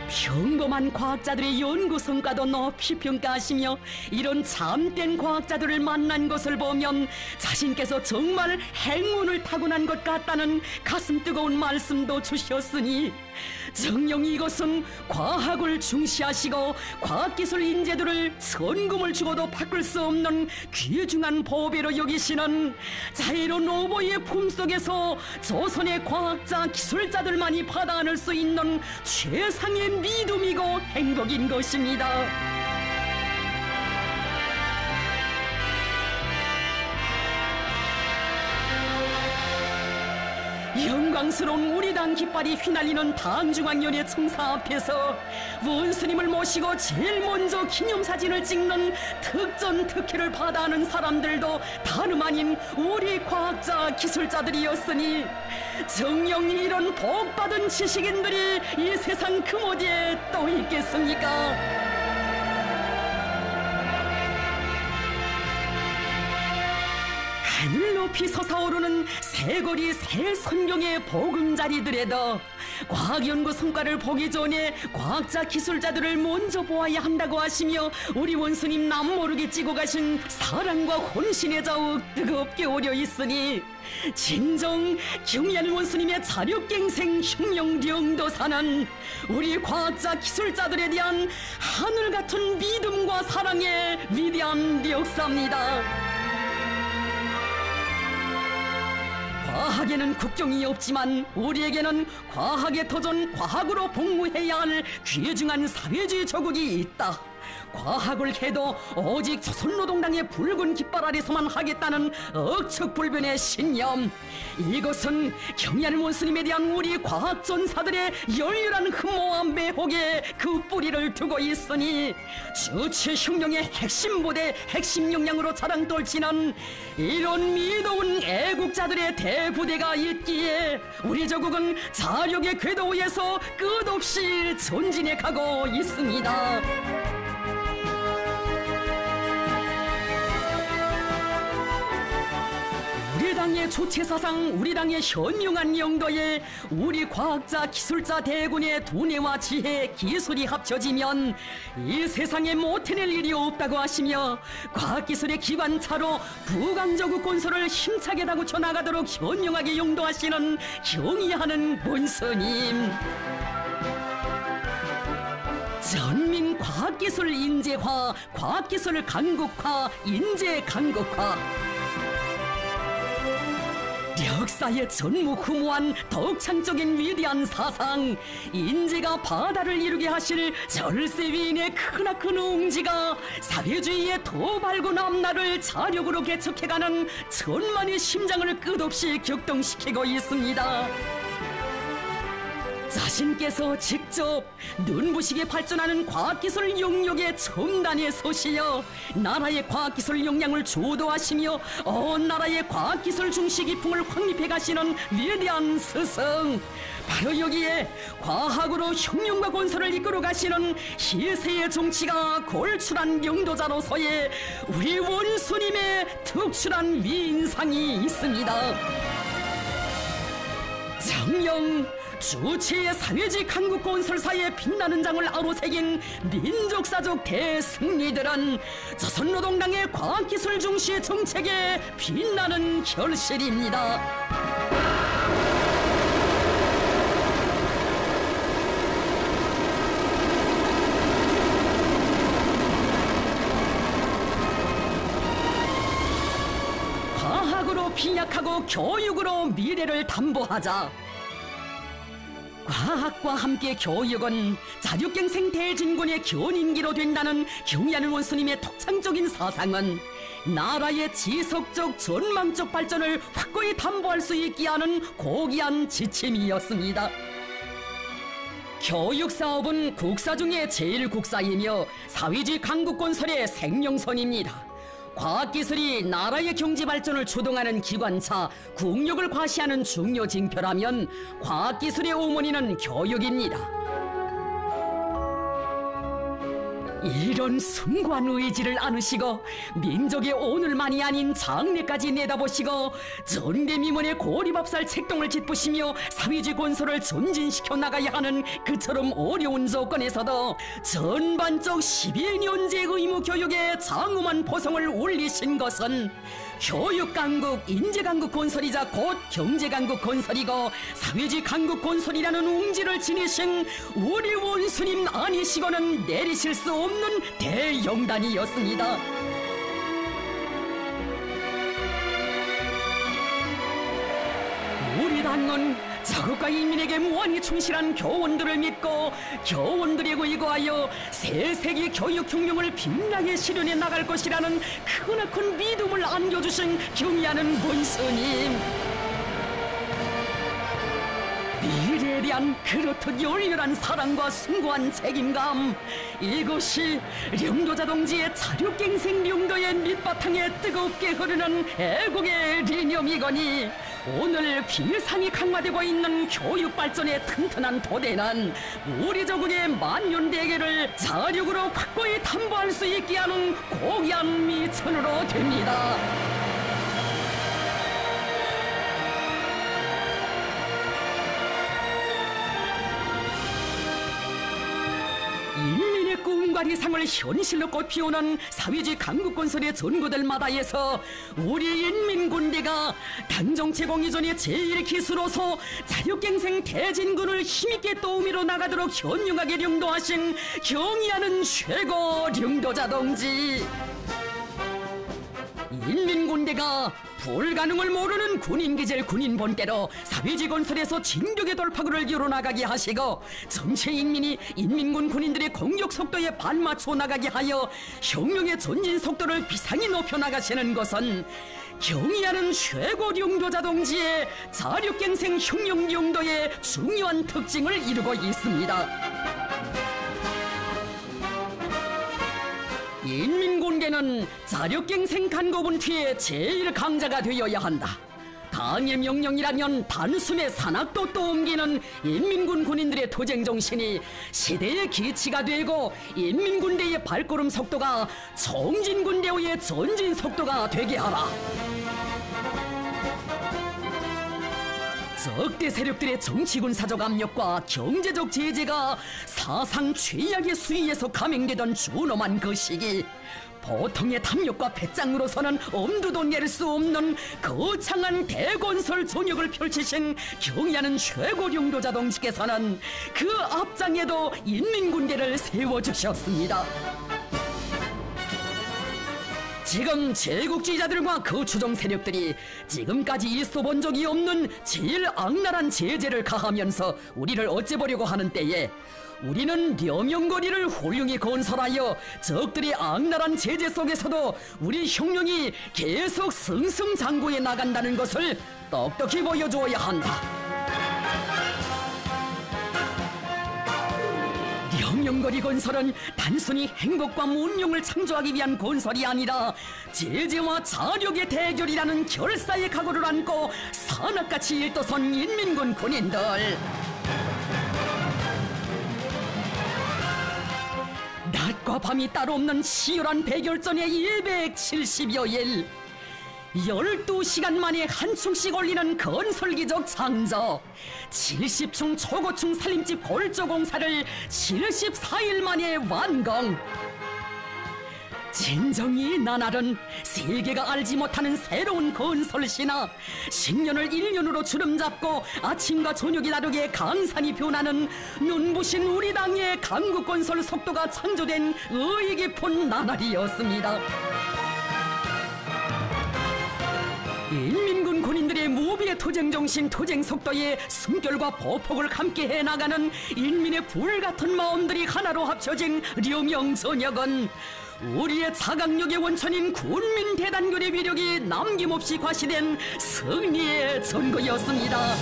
Speaker 2: 평범한 과학자들의 연구 성과도 높이 평가하시며 이런 참된 과학자들을 만난 것을 보면 자신께서 정말 행운을 타고난 것 같다는 가슴 뜨거운 말씀도 주셨으니 정녕 이것은 과학을 중시하시고 과학기술 인재들을 천금을 주고도 바꿀 수 없는 귀중한 보배로 여기시는 자유로운 오보의 품속에서 조선의 과학자 기술자들만이 받아 안을 수 있는 최상의 믿음이고 행복인 것입니다. 영광스러운 우리 당 깃발이 휘날리는 당중앙위원회 청사 앞에서 원스님을 모시고 제일 먼저 기념사진을 찍는 특전특혜를 받아하는 사람들도 다름 아닌 우리 과학자 기술자들이었으니 정녕 이런 복받은 지식인들이 이 세상 그 어디에 또 있겠습니까? 하늘 높이 솟아오르는 새거리 새 선경의 보금자리들에도 과학연구 성과를 보기 전에 과학자 기술자들을 먼저 보아야 한다고 하시며 우리 원수님 남모르게 찌고 가신 사랑과 혼신에 더욱 뜨겁게 오려 있으니 진정 경리하는 원수님의 자력갱생 흉령령도사는 우리 과학자 기술자들에 대한 하늘 같은 믿음과 사랑의 위대한 역사입니다. 과학에는 국경이 없지만 우리에게는 과학의 터전 과학으로 복무해야 할 귀중한 사회주의 조국이 있다. 과학을 해도 오직 조선노동당의 붉은 깃발 아래서만 하겠다는 억측불변의 신념, 이것은 경리하는 원스님에 대한 우리 과학전사들의 열렬한 흠모와 매혹에 그 뿌리를 두고 있으니 주체 흉령의 핵심 부대 핵심 역량으로 자랑 떨치는 이런 미도운 애국자들의 대부대가 있기에 우리 조국은 자력의 궤도 위에서 끝없이 전진해 가고 있습니다. 우리 당의 주체사상, 우리 당의 현명한 영도에 우리 과학자, 기술자 대군의 두뇌와 지혜, 기술이 합쳐지면 이 세상에 못 해낼 일이 없다고 하시며 과학기술의 기관차로 부강저국 건설을 힘차게 다구쳐 나가도록 현명하게 용도하시는 경의하는 본스님. 전민 과학기술 인재화, 과학기술 강국화, 인재 강국화, 역사의 전무후무한 덕창적인 위대한 사상, 인재가 바다를 이루게 하실 절세 위인의 크나큰 웅지가 사회주의의 더 밝은 앞날을 자력으로 개척해가는 천만의 심장을 끝없이 격동시키고 있습니다. 자신께서 직접 눈부시게 발전하는 과학기술 영역의 첨단에 서시어 나라의 과학기술 역량을 주도하시며 온 나라의 과학기술 중시기풍을 확립해 가시는 위대한 스승, 바로 여기에 과학으로 혁명과 건설을 이끌어 가시는 희세의 정치가 골출한 영도자로서의 우리 원수님의 특출한 위인상이 있습니다. 정녕 주체의 사회직 한국 건설사의 빛나는 장을 아로새긴 민족사적 대승리들은 조선노동당의 과학기술 중시 정책의 빛나는 결실입니다. 과학으로 빈약하고 교육으로 미래를 담보하자. 과학과 함께 교육은 자력갱생 대진군의 견인기로 된다는 경리하는 원수님의 독창적인 사상은 나라의 지속적 전망적 발전을 확고히 담보할 수 있게 하는 고귀한 지침이었습니다. 교육사업은 국사 중에 제일 국사이며 사회주의 강국건설의 생명선입니다. 과학기술이 나라의 경제발전을 주동하는 기관차, 국력을 과시하는 중요 징표라면 과학기술의 어머니는 교육입니다. 이런 숭고한 의지를 안으시고 민족의 오늘만이 아닌 장래까지 내다보시고 전대미문의 고리밥살 책동을 짓부시며 사회주의 건설을 전진시켜 나가야 하는 그처럼 어려운 조건에서도 전반적 12년제 의무 교육에 장엄한 보성을 올리신 것은 교육강국, 인재강국 건설이자 곧 경제강국 건설이고 사회주의 강국 건설이라는 웅지를 지니신 우리 원수님 아니시고는 내리실 수 없는 대영단이었습니다. 우리 당은 자국과 인민에게 무한히 충실한 교원들을 믿고 교원들에 의거하여 새 세기 교육혁명을 빛나게 실현해 나갈 것이라는 크나큰 믿음을 안겨주신 경의하는 권스님, 미래에 대한 그렇듯 열렬한 사랑과 숭고한 책임감, 이것이 령도자 동지의 자력갱생 령도의 밑바탕에 뜨겁게 흐르는 애국의 리념이거니 오늘 필상이 강화되고 있는 교육 발전의 튼튼한 토대는 우리 조국의 만년대계를 자력으로 확고히 담보할 수 있게 하는 고귀한 미천으로 됩니다. 인민의 꿈과理想을 현실로 꽃피우는 사회주의 강국건설의 전구들마다에서 우리 인민군대가 당정체공 이전의 제1기수로서 자력갱생 대진군을 힘있게 떠오미러 나가도록 현명하게 령도하신 경의하는 최고 령도자 동지, 인민군대가 불가능을 모르는 군인기질 군인본대로 사회주의 건설에서 진격의 돌파구를 이뤄나가게 하시고 전체 인민이 인민군 군인들의 공격 속도에 발맞춰 나가게 하여 혁명의 전진 속도를 비상히 높여나가시는 것은 경의하는 최고 령도자 동지의 자력갱생 혁명 용도의 중요한 특징을 이루고 있습니다. 인민군대는 자력갱생 간고분투의 제1강자가 되어야 한다. 당의 명령이라면 단숨에 산악도 또 옮기는 인민군 군인들의 투쟁 정신이 시대의 기치가 되고 인민군대의 발걸음 속도가 청진군대의 전진 속도가 되게 하라. 적대 세력들의 정치군사적 압력과 경제적 제재가 사상 최악의 수위에서 감행되던 준엄한 그 시기, 보통의 탐욕과 배짱으로서는 엄두도 낼 수 없는 거창한 대건설 전역을 펼치신 경의하는 최고 령도자 동지께서는 그 앞장에도 인민군대를 세워주셨습니다. 지금 제국주의자들과 그 추종 세력들이 지금까지 있어본 적이 없는 제일 악랄한 제재를 가하면서 우리를 어째보려고 하는 때에 우리는 려명거리를 훌륭히 건설하여 적들의 악랄한 제재 속에서도 우리 혁명이 계속 승승장구해 나간다는 것을 똑똑히 보여주어야 한다. 려명거리 건설은 단순히 행복과 문명을 창조하기 위한 건설이 아니라 제재와 자력의 대결이라는 결사의 각오를 안고 산악같이 일떠선 인민군 군인들, 낮과 밤이 따로 없는 치열한 대결전의 270여일, 12시간 만에 한 층씩 올리는 건설기적 창조, 70층 초고층 살림집 골조 공사를 74일 만에 완공. 진정이 나날은 세계가 알지 못하는 새로운 건설신화, 10년을 1년으로 주름잡고 아침과 저녁이 다르게 강산이 변하는 눈부신 우리 당의 강국건설 속도가 창조된 의의 깊은 나날이었습니다. 인민군 군인들의 무비의 투쟁정신, 투쟁속도에 숨결과 보폭을 함께 해나가는 인민의 불같은 마음들이 하나로 합쳐진 려명전역은 우리의 자강력의 원천인 군민대단결의 위력이 남김없이 과시된 승리의 전거였습니다.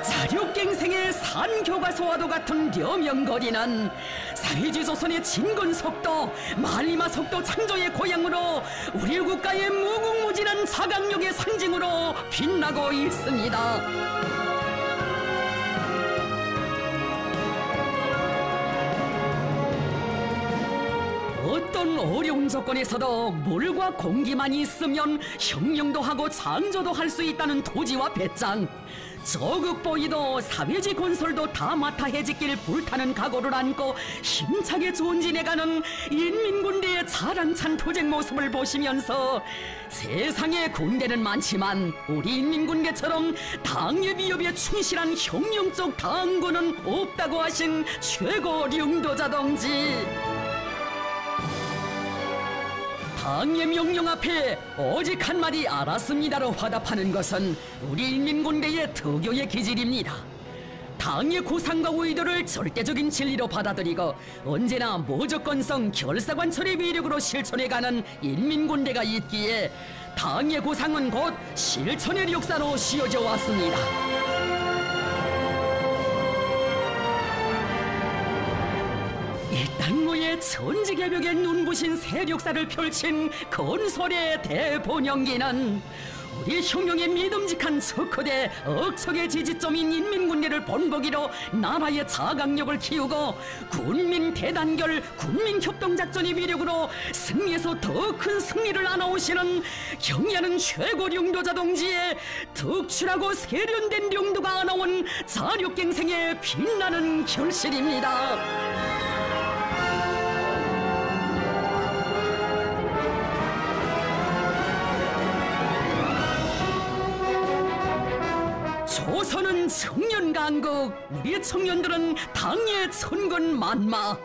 Speaker 2: 자력갱생의 산교과서와도 같은 려명거리는 사회주의 조선의 진군 속도, 말리마 속도 창조의 고향으로 우리 국가의 무궁무진한 자강력의 상징으로 빛나고 있습니다. 어떤 어려운 조건에서도 물과 공기만 있으면 혁명도 하고 창조도 할 수 있다는 토지와 배짱, 저극보이도 사회지 건설도 다 맡아 해지길 불타는 각오를 안고 힘차게 존진해가는 인민군대의 자랑찬 투쟁 모습을 보시면서 세상에 군대는 많지만 우리 인민군대처럼 당의 위협에 충실한 혁명적 당군은 없다고 하신 최고 령도자 동지. 당의 명령 앞에 오직 한마디 알았습니다로 화답하는 것은 우리 인민군대의 특유의 기질입니다. 당의 구상과 의도를 절대적인 진리로 받아들이고 언제나 무조건성 결사관철의 위력으로 실천해가는 인민군대가 있기에 당의 구상은 곧 실천의 역사로 씌워져 왔습니다. 이 땅모의 천지개벽에 눈부신 세력사를 펼친 건설의 대본영기는 우리 혁명의 믿음직한 척후대 억척의 지지점인 인민군대를 본보기로 나라의 자강력을 키우고 군민 대단결 군민협동작전의 위력으로 승리에서 더 큰 승리를 안아오시는 경애하는 최고 령도자 동지의 특출하고 세련된 령도가 안아온 자력갱생의 빛나는 결실입니다. 조선은 청년강국, 우리 청년들은 당의 천군만마.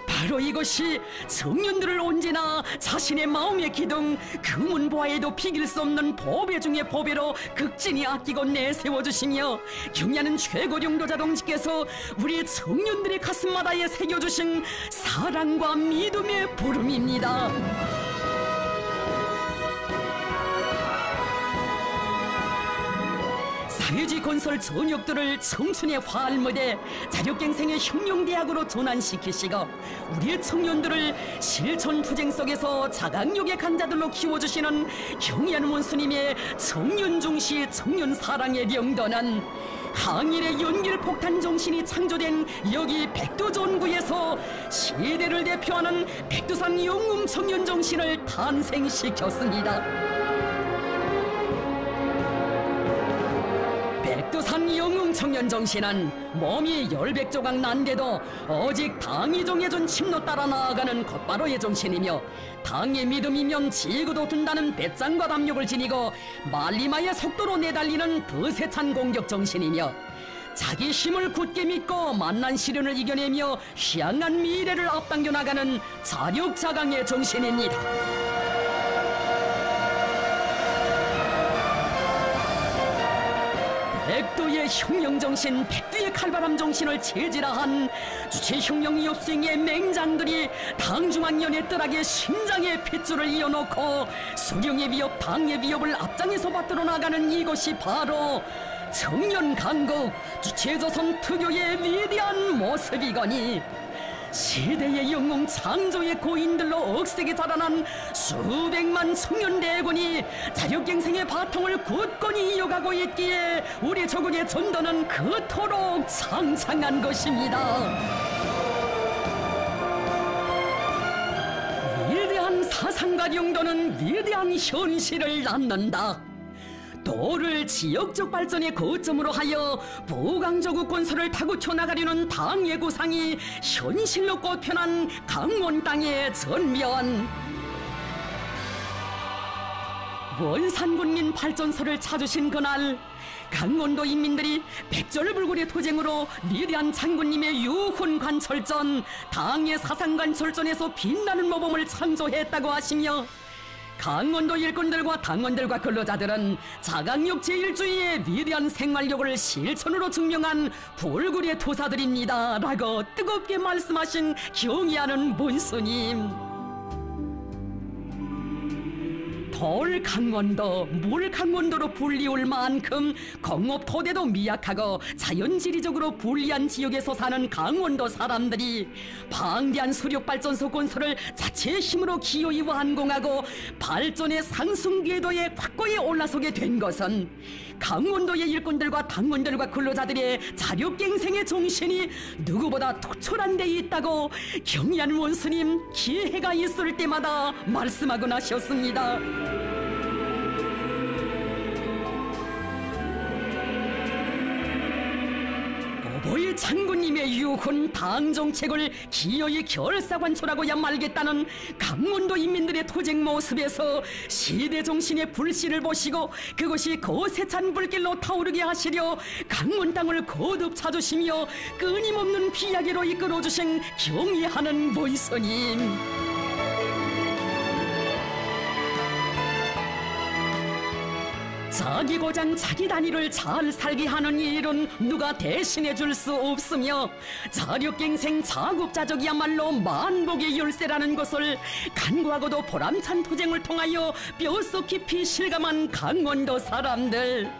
Speaker 2: 바로 이것이 청년들을 언제나 자신의 마음의 기둥, 금은보화에도 비길 수 없는 보배 중의 보배로 극진히 아끼고 내세워주시며 경애하는 최고 령도자 동지께서 우리 청년들의 가슴마다에 새겨주신 사랑과 믿음의 부름입니다. 사회주의 건설 전역들을 청춘의 화알무대, 자력갱생의 혁명대학으로 전환시키시고 우리의 청년들을 실천투쟁 속에서 자강력의 강자들로 키워주시는 경애하는 원수님의 청년중시 청년사랑의 령도는 항일의 연길폭탄 정신이 창조된 여기 백두전구에서 시대를 대표하는 백두산 영웅청년 정신을 탄생시켰습니다. 백두산 영웅청년 정신은 몸이 열백조각 난데도 오직 당이 정해준 침로 따라 나아가는 곧바로의 정신이며 당의 믿음이면 지구도 둔다는 배짱과 담력을 지니고 말리마의 속도로 내달리는 더 세찬 공격 정신이며 자기 힘을 굳게 믿고 만난 시련을 이겨내며 희망한 미래를 앞당겨 나가는 자력자강의 정신입니다. 백두의 혁명정신, 백두의 칼바람 정신을 체질화한 주체혁명 엽수행의 맹장들이 당중앙연의 뜰하게 심장의 핏줄을 이어놓고 수령의 위협, 당의 위협을 앞장에서 받들어 나가는 이것이 바로 청년강국, 주체조선 특유의 위대한 모습이거니 시대의 영웅 창조의 고인들로 억세게 자라난 수백만 청년대군이 자력갱생의 바통을 굳건히 이어가고 있기에 우리 조국의 전도는 그토록 창창한 것입니다. 위대한 사상과 영도는 위대한 현실을 낳는다. 도를 지역적 발전의 거점으로 하여 부강조국 건설을 타고쳐 나가려는 당의 구상이 현실로 꼽혀난 강원 땅의 전면. 원산군민 발전소를 찾으신 그날 강원도 인민들이 백절불굴의 투쟁으로 위대한 장군님의 유훈 관철전, 당의 사상 관철전에서 빛나는 모범을 창조했다고 하시며 강원도 일꾼들과 당원들과 근로자들은 자강력 제1주의의 위대한 생활력을 실천으로 증명한 불굴의 투사들입니다 라고 뜨겁게 말씀하신 경의하는 문스님. 서울 강원도, 물 강원도로 불리울 만큼 공업 토대도 미약하고 자연지리적으로 불리한 지역에서 사는 강원도 사람들이 방대한 수력발전소 건설을 자체의 힘으로 기어이 완공하고 발전의 상승 궤도에 확고히 올라서게 된 것은 강원도의 일꾼들과 당원들과 근로자들의 자력갱생의 정신이 누구보다 투철한 데 있다고 경의한 원스님 기회가 있을 때마다 말씀하곤 하셨습니다. 오보이 장군님의 유훈 당정책을 기어이 결사관철하고야 말겠다는 강원도 인민들의 투쟁 모습에서 시대정신의 불씨를 보시고 그것이 거세찬 불길로 타오르게 하시려 강원 땅을 거듭 찾으시며 끊임없는 비야기로 이끌어주신 경의하는 원스님. 자기 고장 자기 단위를 잘 살게 하는 일은 누가 대신해 줄 수 없으며 자력갱생 자급자족이야말로 만복의 열쇠라는 것을 간구하고도 보람찬 투쟁을 통하여 뼛속 깊이 실감한 강원도 사람들.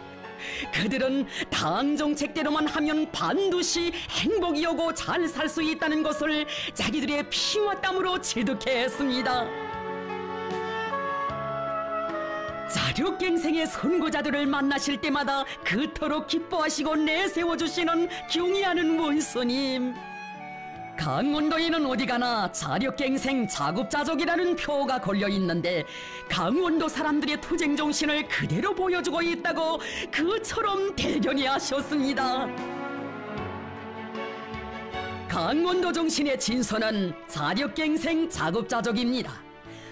Speaker 2: 그들은 당 정책대로만 하면 반드시 행복이 오고 잘 살 수 있다는 것을 자기들의 피와 땀으로 체득했습니다. 자력갱생의 선구자들을 만나실 때마다 그토록 기뻐하시고 내세워주시는 경의하는 원스님. 강원도에는 어디 가나 자력갱생 자급자족이라는 표가 걸려있는데 강원도 사람들의 투쟁 정신을 그대로 보여주고 있다고 그처럼 대견히 하셨습니다. 강원도 정신의 진서는 자력갱생 자급자족입니다.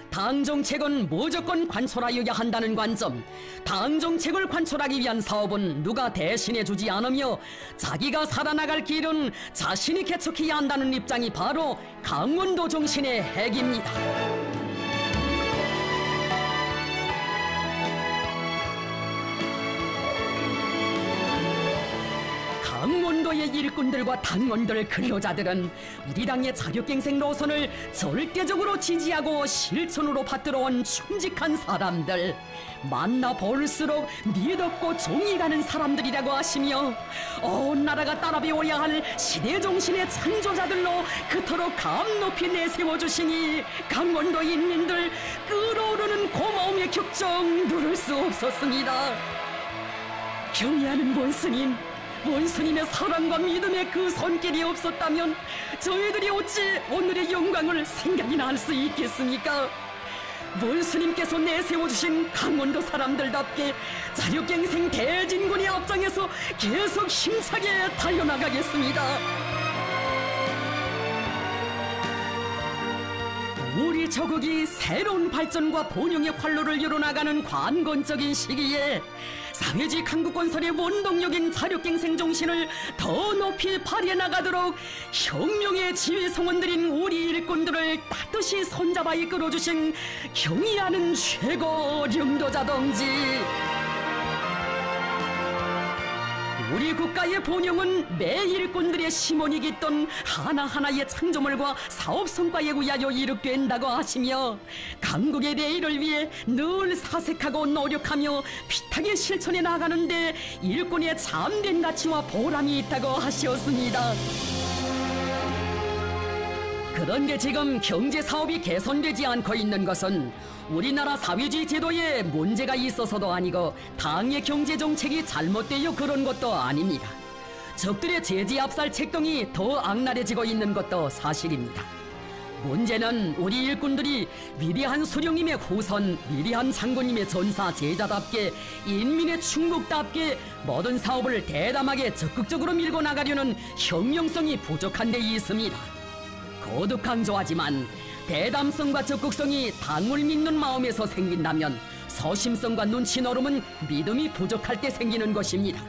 Speaker 2: 당정책은 무조건 관철하여야 한다는 관점, 당정책을 관철하기 위한 사업은 누가 대신해 주지 않으며 자기가 살아나갈 길은 자신이 개척해야 한다는 입장이 바로 강원도 정신의 핵입니다. 강원도의 일꾼들과 당원들 근로자들은 우리 당의 자력갱생 노선을 절대적으로 지지하고 실천으로 받들어온 충직한 사람들, 만나볼수록 믿었고 정이 가는 사람들이라고 하시며 온 나라가 따라 배워야 할 시대정신의 창조자들로 그토록 감높이 내세워주시니 강원도 인민들 끓어오르는 고마움의 격정 누를 수 없었습니다. 경의하는 원스님, 원스님의 사랑과 믿음의 그 손길이 없었다면 저희들이 어찌 오늘의 영광을 생각이나 할 수 있겠습니까? 원스님께서 내세워주신 강원도 사람들답게 자력갱생 대진군의 앞장에서 계속 힘차게 달려나가겠습니다. 우리 조국이 새로운 발전과 번영의 활로를 열어나가는 관건적인 시기에 사회주의 강국 건설의 원동력인 자력갱생 정신을 더 높이 발휘해 나가도록 혁명의 지휘 성원들인 우리 일꾼들을 따뜻이 손잡아 이끌어주신 경의하는 최고領導者 동지. 우리 국가의 번영은 매 일꾼들의 심원이 깃던 하나하나의 창조물과 사업 성과에 의하여 이룩된다고 하시며 강국의 내일을 위해 늘 사색하고 노력하며 피타게 실천해 나가는데 일꾼의 참된 가치와 보람이 있다고 하셨습니다. 그런데 지금 경제사업이 개선되지 않고 있는 것은 우리나라 사회주의 제도에 문제가 있어서도 아니고 당의 경제정책이 잘못되어 그런 것도 아닙니다. 적들의 제지 압살 책동이 더 악랄해지고 있는 것도 사실입니다. 문제는 우리 일꾼들이 위대한 수령님의 후손, 위대한 장군님의 전사 제자답게 인민의 충국답게 모든 사업을 대담하게 적극적으로 밀고 나가려는 혁명성이 부족한 데 있습니다. 거듭 강조하지만 대담성과 적극성이 당을 믿는 마음에서 생긴다면 소심성과 눈치 노름은 믿음이 부족할 때 생기는 것입니다.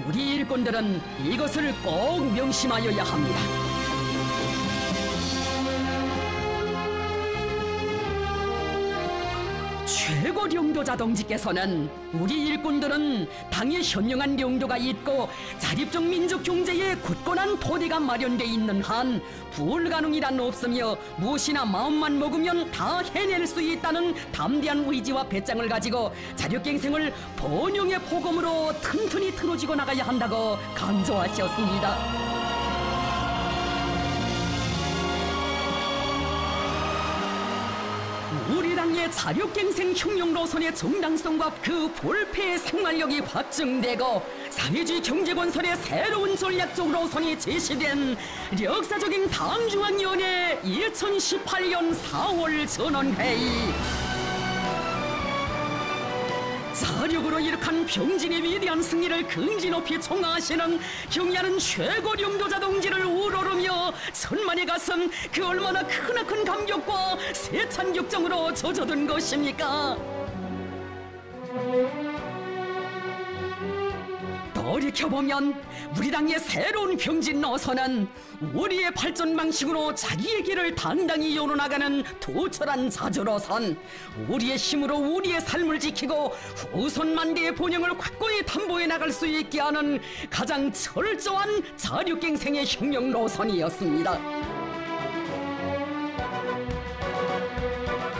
Speaker 2: 우리 일꾼들은 이것을 꼭 명심하여야 합니다. 최고領도자 동지께서는 우리 일꾼들은 당에 현명한領도가 있고 자립적 민족 경제에 굳건한 토대가 마련돼 있는 한 불가능이란 없으며 무엇이나 마음만 먹으면 다 해낼 수 있다는 담대한 의지와 배짱을 가지고 자력갱생을 번영의 포검으로 튼튼히 틀어지고 나가야 한다고 강조하셨습니다. 우리 당의 자력갱생 혁명 노선의 정당성과 그 볼패의 생활력이 확증되고 사회주의 경제건설의 새로운 전략적 노선이 제시된 역사적인 당중앙위원회 2018년 4월 전원회의. 자력으로 이룩한 병진의 위대한 승리를 긍지 높이 총하시는 경의하는 최고領도자 동지를 우러르며 천만의 가슴 그 얼마나 크나큰 감격과 세찬 격정으로 젖어든 것입니까? 돌이켜보면 우리 당의 새로운 병진 노선은 우리의 발전 방식으로 자기의 길을 당당히 열어나가는 투철한 자주로선, 우리의 힘으로 우리의 삶을 지키고 후손 만대의 본영을 확고히 담보해 나갈 수 있게 하는 가장 철저한 자력갱생의 혁명 노선이었습니다.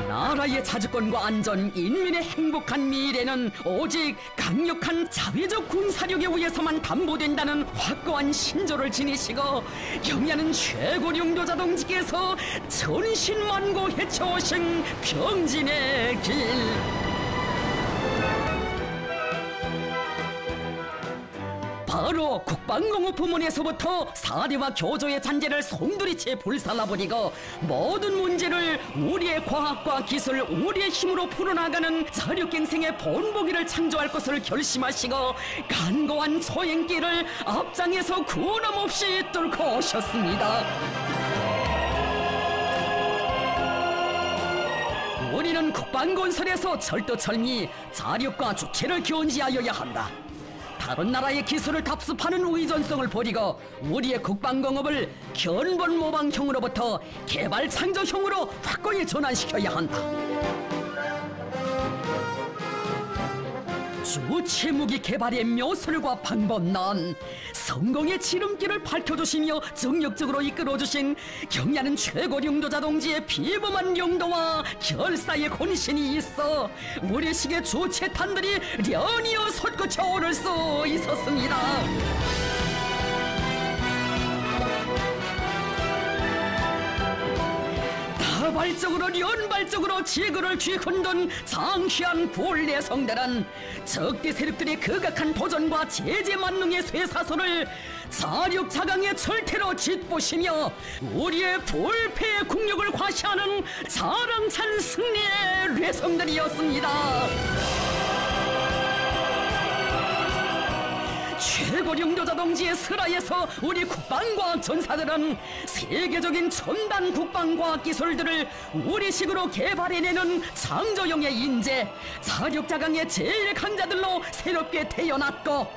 Speaker 2: 나라의 자주권과 안전, 인민의 행복한 미래는 오직 강력한 자회적 군사력에 의해서만 담보된다는 확고한 신조를 지니시고 경의하는 최고領도자 동지께서 전신만고 헤쳐오신 병진의 길. 바로 국방공업 부문에서부터 사대와 교조의 잔재를 송두리째 불살라버리고 모든 문제를 우리의 과학과 기술, 우리의 힘으로 풀어나가는 자력갱생의 본보기를 창조할 것을 결심하시고 간고한 소행길을 앞장에서 구원함없이 뚫고 오셨습니다. 우리는 국방건설에서 철두철미 자력과 주체를 견지하여야 한다. 다른 나라의 기술을 답습하는 의존성을 버리고 우리의 국방공업을 견본 모방형으로부터 개발 창조형으로 확고히 전환시켜야 한다. 주체무기 개발의 묘술과 방법론, 성공의 지름길을 밝혀주시며 정력적으로 이끌어주신 경의하는 최고領도자 동지의 비범한 용도와 결사의 혼신이 있어 우리식의 주체탄들이 련이어 솟구쳐 오를 수 있었습니다. 다발적으로 연발적으로 지구를 쥐흔든 장시한 굴레성들은 적대 세력들의 극악한 도전과 제재 만능의 쇠사슬을 자력자강의 철퇴로 짓부시며 우리의 불패의 국력을 과시하는 자랑찬 승리의 뇌성들이었습니다. 최고領도자 동지의 슬하에서 우리 국방과학 전사들은 세계적인 첨단 국방과학 기술들을 우리식으로 개발해내는 창조형의 인재, 자력자강의 제일 강자들로 새롭게 태어났고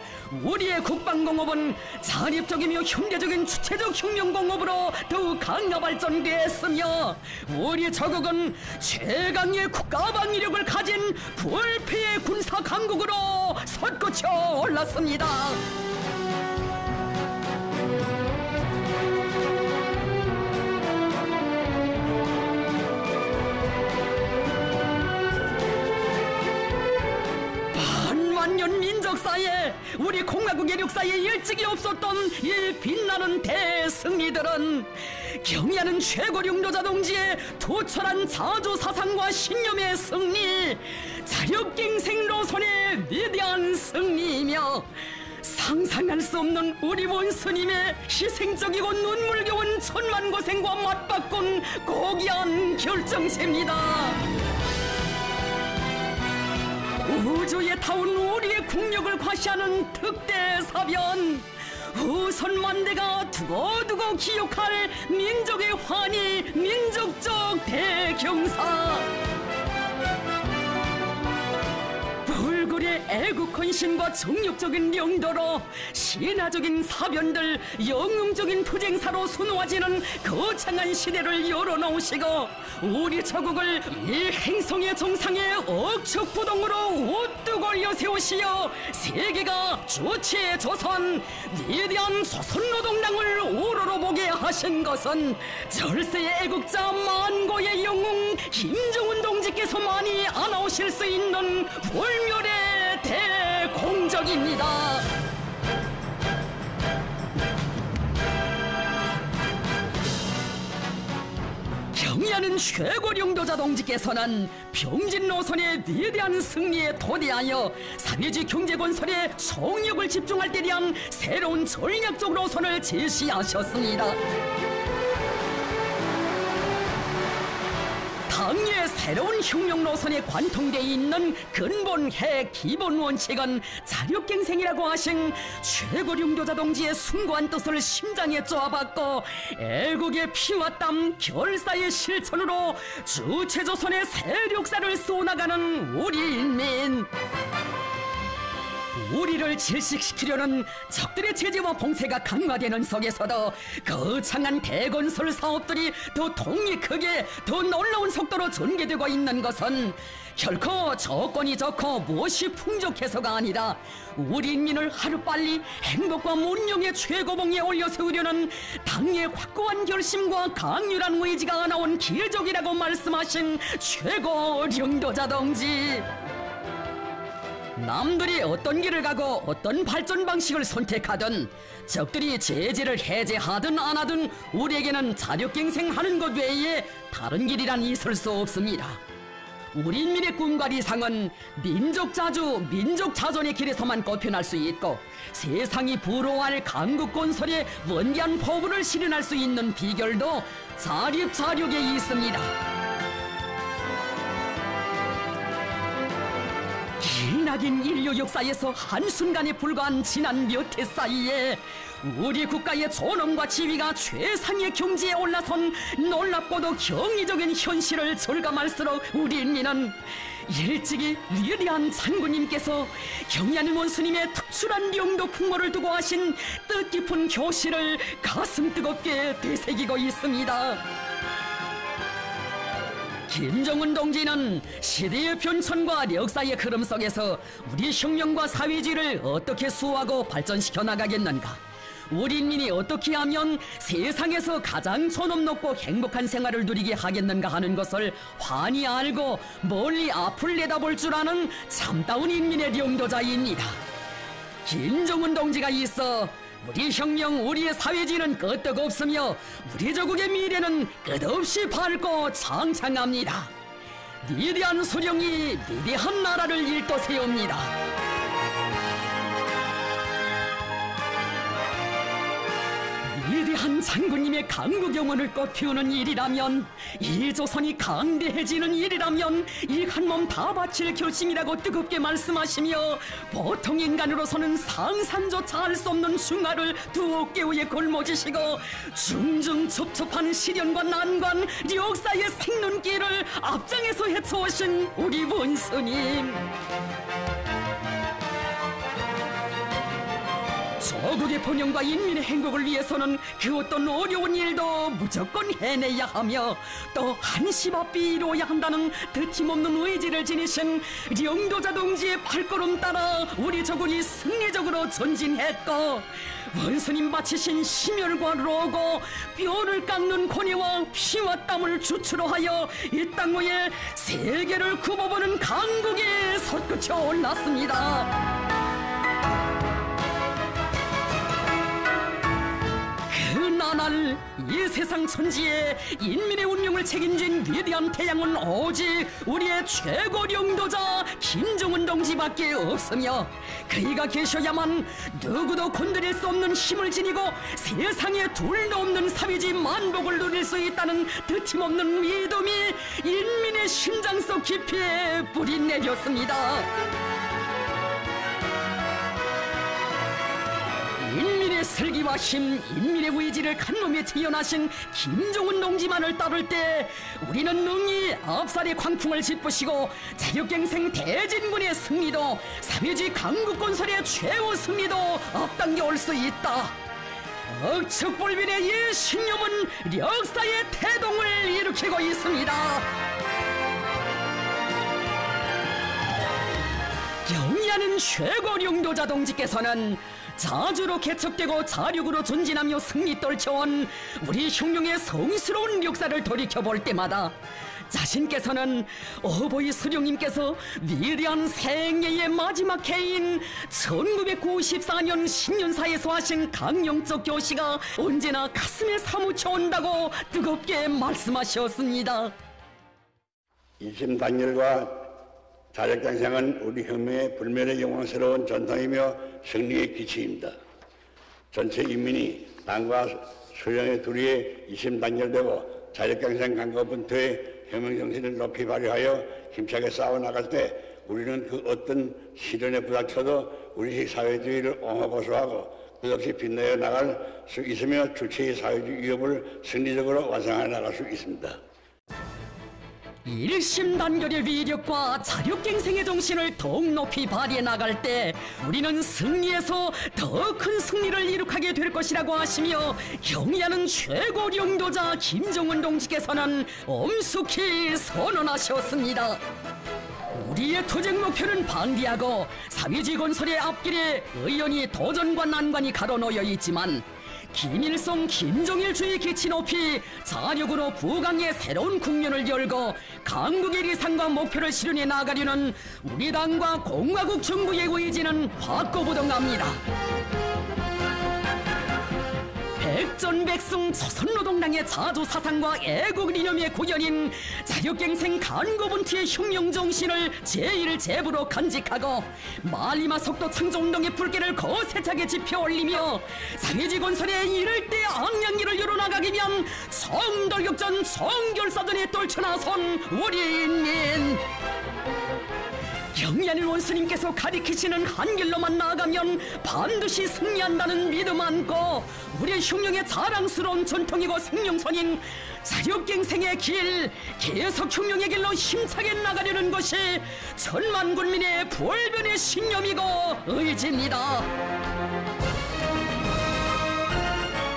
Speaker 2: 우리의 국방공업은 자립적이며 현대적인 주체적 혁명공업으로 더욱 강화 발전되었으며 우리 저국은 최강의 국가방위력을 가진 불패의 군사 강국으로 솟구쳐 올랐습니다. 반만 민족사에 우리 공화국의 역사에 일찍이 없었던 이 빛나는 대승리들은 경의하는 최고領도자 동지의 투철한 자주사상과 신념의 승리, 자력갱생 노선의 위대한 승리이며 상상할 수 없는 우리 원수님의 희생적이고 눈물겨운 천만고생과 맞바꾼 고귀한 결정체입니다. 우주에 타온 우리의 국력을 과시하는 특대사변, 후손 만대가 두고두고 기억할 민족의 환희, 민족적 대경사. 불굴의 애국 헌신과 정력적인 용도로 신화적인 사변들, 영웅적인 투쟁사로 수놓아지는 거창한 시대를 열어놓으시고 우리 조국을 이 행성의 정상에 억척부동으로 우뚝 올려 세우시어 세계가 주체의 조선, 위대한 조선노동당을 우러러보게 하신 것은 절세의 애국자 만고의 영웅 김정은 동지께서만이 안아오실 수 있는 불멸의 대공적입니다. 경의하는 최고령도자 동지께서는 병진 노선의 위대한 승리에 도대하여 사회주의 경제건설에 총력을 집중할 때 대한 새로운 전략적 노선을 제시하셨습니다. 당의 새로운 혁명 노선에 관통되어 있는 근본해 기본 원칙은 자력갱생이라고 하신 최고령도자 동지의 숭고한 뜻을 심장에 쪼아박고 애국의 피와 땀 결사의 실천으로 주체조선의 세력사를 쏘나가는 우리 인민, 우리를 질식시키려는 적들의 제재와 봉쇄가 강화되는 속에서도 거창한 대건설 사업들이 더 통이 크게 더 놀라운 속도로 전개되고 있는 것은 결코 조건이 좋고 무엇이 풍족해서가 아니라 우리 인민을 하루빨리 행복과 문명의 최고봉에 올려세우려는 당의 확고한 결심과 강렬한 의지가 나온 기적이라고 말씀하신 최고령도자 동지. 남들이 어떤 길을 가고 어떤 발전 방식을 선택하든 적들이 제재를 해제하든 안 하든 우리에게는 자력갱생하는 것 외에 다른 길이란 있을 수 없습니다. 우리 인민의 꿈과 이상은 민족자주, 민족자존의 길에서만 꼽혀날 수 있고 세상이 부러워할 강국건설의 원대한 포부를 실현할 수 있는 비결도 자립자력에 있습니다. 기나긴 인류 역사에서 한순간에 불과한 지난 몇 해 사이에 우리 국가의 존엄과 지위가 최상의 경지에 올라선 놀랍고도 경이적인 현실을 절감할수록 우리 인민은 일찍이 위대한 장군님께서 경의하는 원수님의 특출한 영도 풍모를 두고 하신 뜻깊은 교실을 가슴 뜨겁게 되새기고 있습니다. 김정은 동지는 시대의 변천과 역사의 흐름 속에서 우리 혁명과 사회주의를 어떻게 수호하고 발전시켜 나가겠는가? 우리 인민이 어떻게 하면 세상에서 가장 존엄 높고 행복한 생활을 누리게 하겠는가 하는 것을 환히 알고 멀리 앞을 내다볼 줄 아는 참다운 인민의 용도자입니다. 김정은 동지가 있어 우리 혁명, 우리의 사회주의는 끄떡없으며 우리 조국의 미래는 끝없이 밝고 창창합니다. 위대한 수령이 위대한 나라를 일떠세웁니다. 위대한 장군님의 강국 영혼을 꽃피우는 일이라면, 이 조선이 강대해지는 일이라면 이 한 몸 다 바칠 결심이라고 뜨겁게 말씀하시며 보통 인간으로서는 상상조차 할 수 없는 중화를 두 어깨 위에 걸머지시고 중중첩첩한 시련과 난관, 역사의 생눈길을 앞장에서 헤쳐오신 우리 원수님, 조국의 번영과 인민의 행복을 위해서는 그 어떤 어려운 일도 무조건 해내야 하며 또 한시바삐 이루어야 한다는 드팀없는 의지를 지니신 영도자 동지의 발걸음 따라 우리 조국이 승리적으로 전진했고, 원수님 바치신 심혈과 로고 뼈를 깎는 고뇌와 피와 땀을 주추로 하여 이 땅 위에 세계를 굽어보는 강국이 솟구쳐 올랐습니다. 그나날 이 세상 천지에 인민의 운명을 책임진 위대한 태양은 오직 우리의 최고령도자 김정은 동지밖에 없으며, 그이가 계셔야만 누구도 건드릴 수 없는 힘을 지니고 세상에 둘도 없는 사회주의 만복을 누릴 수 있다는 드침없는 믿음이 인민의 심장 속 깊이에 뿌리 내렸습니다. 인민의 슬기와 힘, 인민의 의지를 간몸에 태어나신 김정은 동지만을 따를 때 우리는 능히 앞살의 광풍을 짚으시고 자력갱생 대진군의 승리도 사회주의 강국건설의 최후 승리도 앞당겨 올 수 있다. 억측불변의 이 신념은 역사의 태동을 일으키고 있습니다. 경의하는 최고領導자 동지께서는 자주로 개척되고 자력으로 전진하며 승리 떨쳐온 우리 흉룡의 성스러운 역사를 돌이켜볼 때마다 자신께서는 어버이 수령님께서 위대한 생애의 마지막 해인 1994년 신년사에서 하신 강령적 교시가 언제나 가슴에 사무쳐 온다고 뜨겁게 말씀하셨습니다.
Speaker 4: 이심단열과 자력갱생은 우리 혁명의 불멸의 영광스러운 전통이며 승리의 기치입니다. 전체 인민이 당과 수령의 도리에 이심단열되고 자력갱생 강거분투의 혁명정신을 높이 발휘하여 힘차게 싸워나갈 때 우리는 그 어떤 시련에 부닥쳐도 우리식 사회주의를 옹호고소하고 끝없이 빛내어 나갈 수 있으며 주체의 사회주의 위협을 승리적으로 완성해 나갈 수 있습니다.
Speaker 2: 일심단결의 위력과 자력갱생의 정신을 더욱 높이 발휘해 나갈 때 우리는 승리에서 더 큰 승리를 이룩하게 될 것이라고 하시며 경의하는 최고領導자 김정은 동지께서는 엄숙히 선언하셨습니다. 우리의 투쟁 목표는 방대하고 사회주의 건설의 앞길에 의연히 도전과 난관이 가로놓여 있지만 김일성, 김정일주의 기치 높이 자력으로 부강의 새로운 국면을 열고 강국의 리상과 목표를 실현해 나가려는 우리 당과 공화국 정부의 의지는 확고부동합니다. 백전백승 조선노동당의 자주사상과 애국이념의 구현인 자력갱생 간고분투의 혁명정신을 제1제부로 간직하고 말리마 속도 창조운동의 불길을 거세차게 지펴올리며 사회주의 건설에 이를 때 앙양리를 열어나가기 위한 성돌격전 성결사전에 떨쳐나선 우리 인민. 경의하는 원수님께서 가리키시는 한 길로만 나아가면 반드시 승리한다는 믿음 안고 우리 흉룡의 자랑스러운 전통이고 생명선인 자력갱생의 길, 계속 흉룡의 길로 힘차게 나가려는 것이 천만 군민의 불변의 신념이고 의지입니다.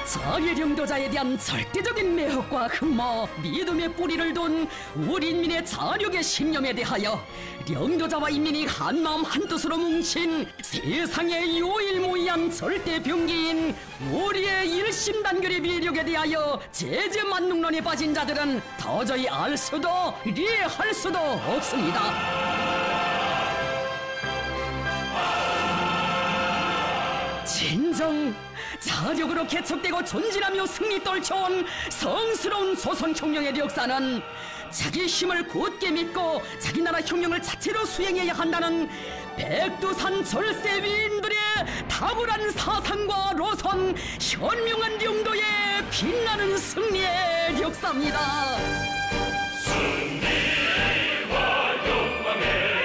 Speaker 2: 자의領導자에 대한 절대적인 매혹과 흠모, 믿음의 뿌리를 둔 우리 인민의 자력의 신념에 대하여領導자와 인민이 한마음 한뜻으로 뭉친 세상의 유일무이한 절대병기인 우리의 일심단결의 위력에 대하여 제재만능론에 빠진 자들은 도저히 알 수도 이해할 수도 없습니다. 진정 자력으로 개척되고 전진하며 승리 떨쳐온 성스러운 조선 혁명의 역사는 자기 힘을 굳게 믿고 자기 나라 혁명을 자체로 수행해야 한다는 백두산 절세 위인들의 탁월한 사상과 로선, 현명한 용도의 빛나는 승리의 역사입니다.
Speaker 3: 승리와 영광의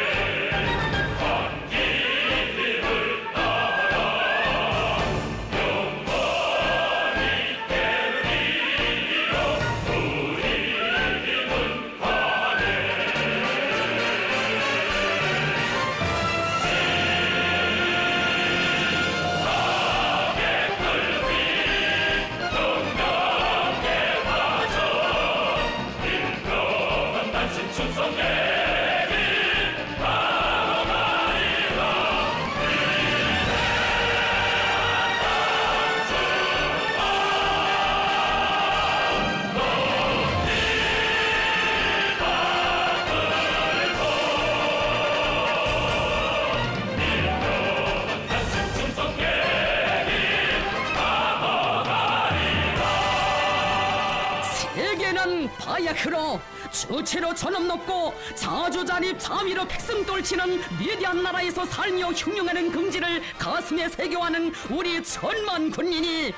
Speaker 2: 바야흐로 주체로 전업 높고 자주자립 자위로 백성 떨치는 위대한 나라에서 살며 흉흉하는 긍지를 가슴에 새겨하는 우리 천만 군민이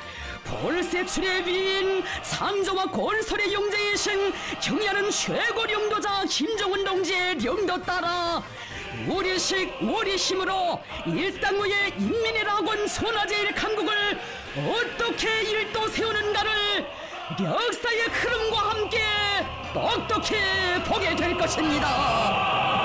Speaker 2: 볼세출의 위인 창조와 건설의 용제이신 경의하는 최고領導자 김정은 동지의領導따라 우리식 우리 힘으로 일당의 인민의 낙원 선화제일 강국을 어떻게 일도 세우는가를 역사의 흐름과 함께 똑똑히 보게 될 것입니다.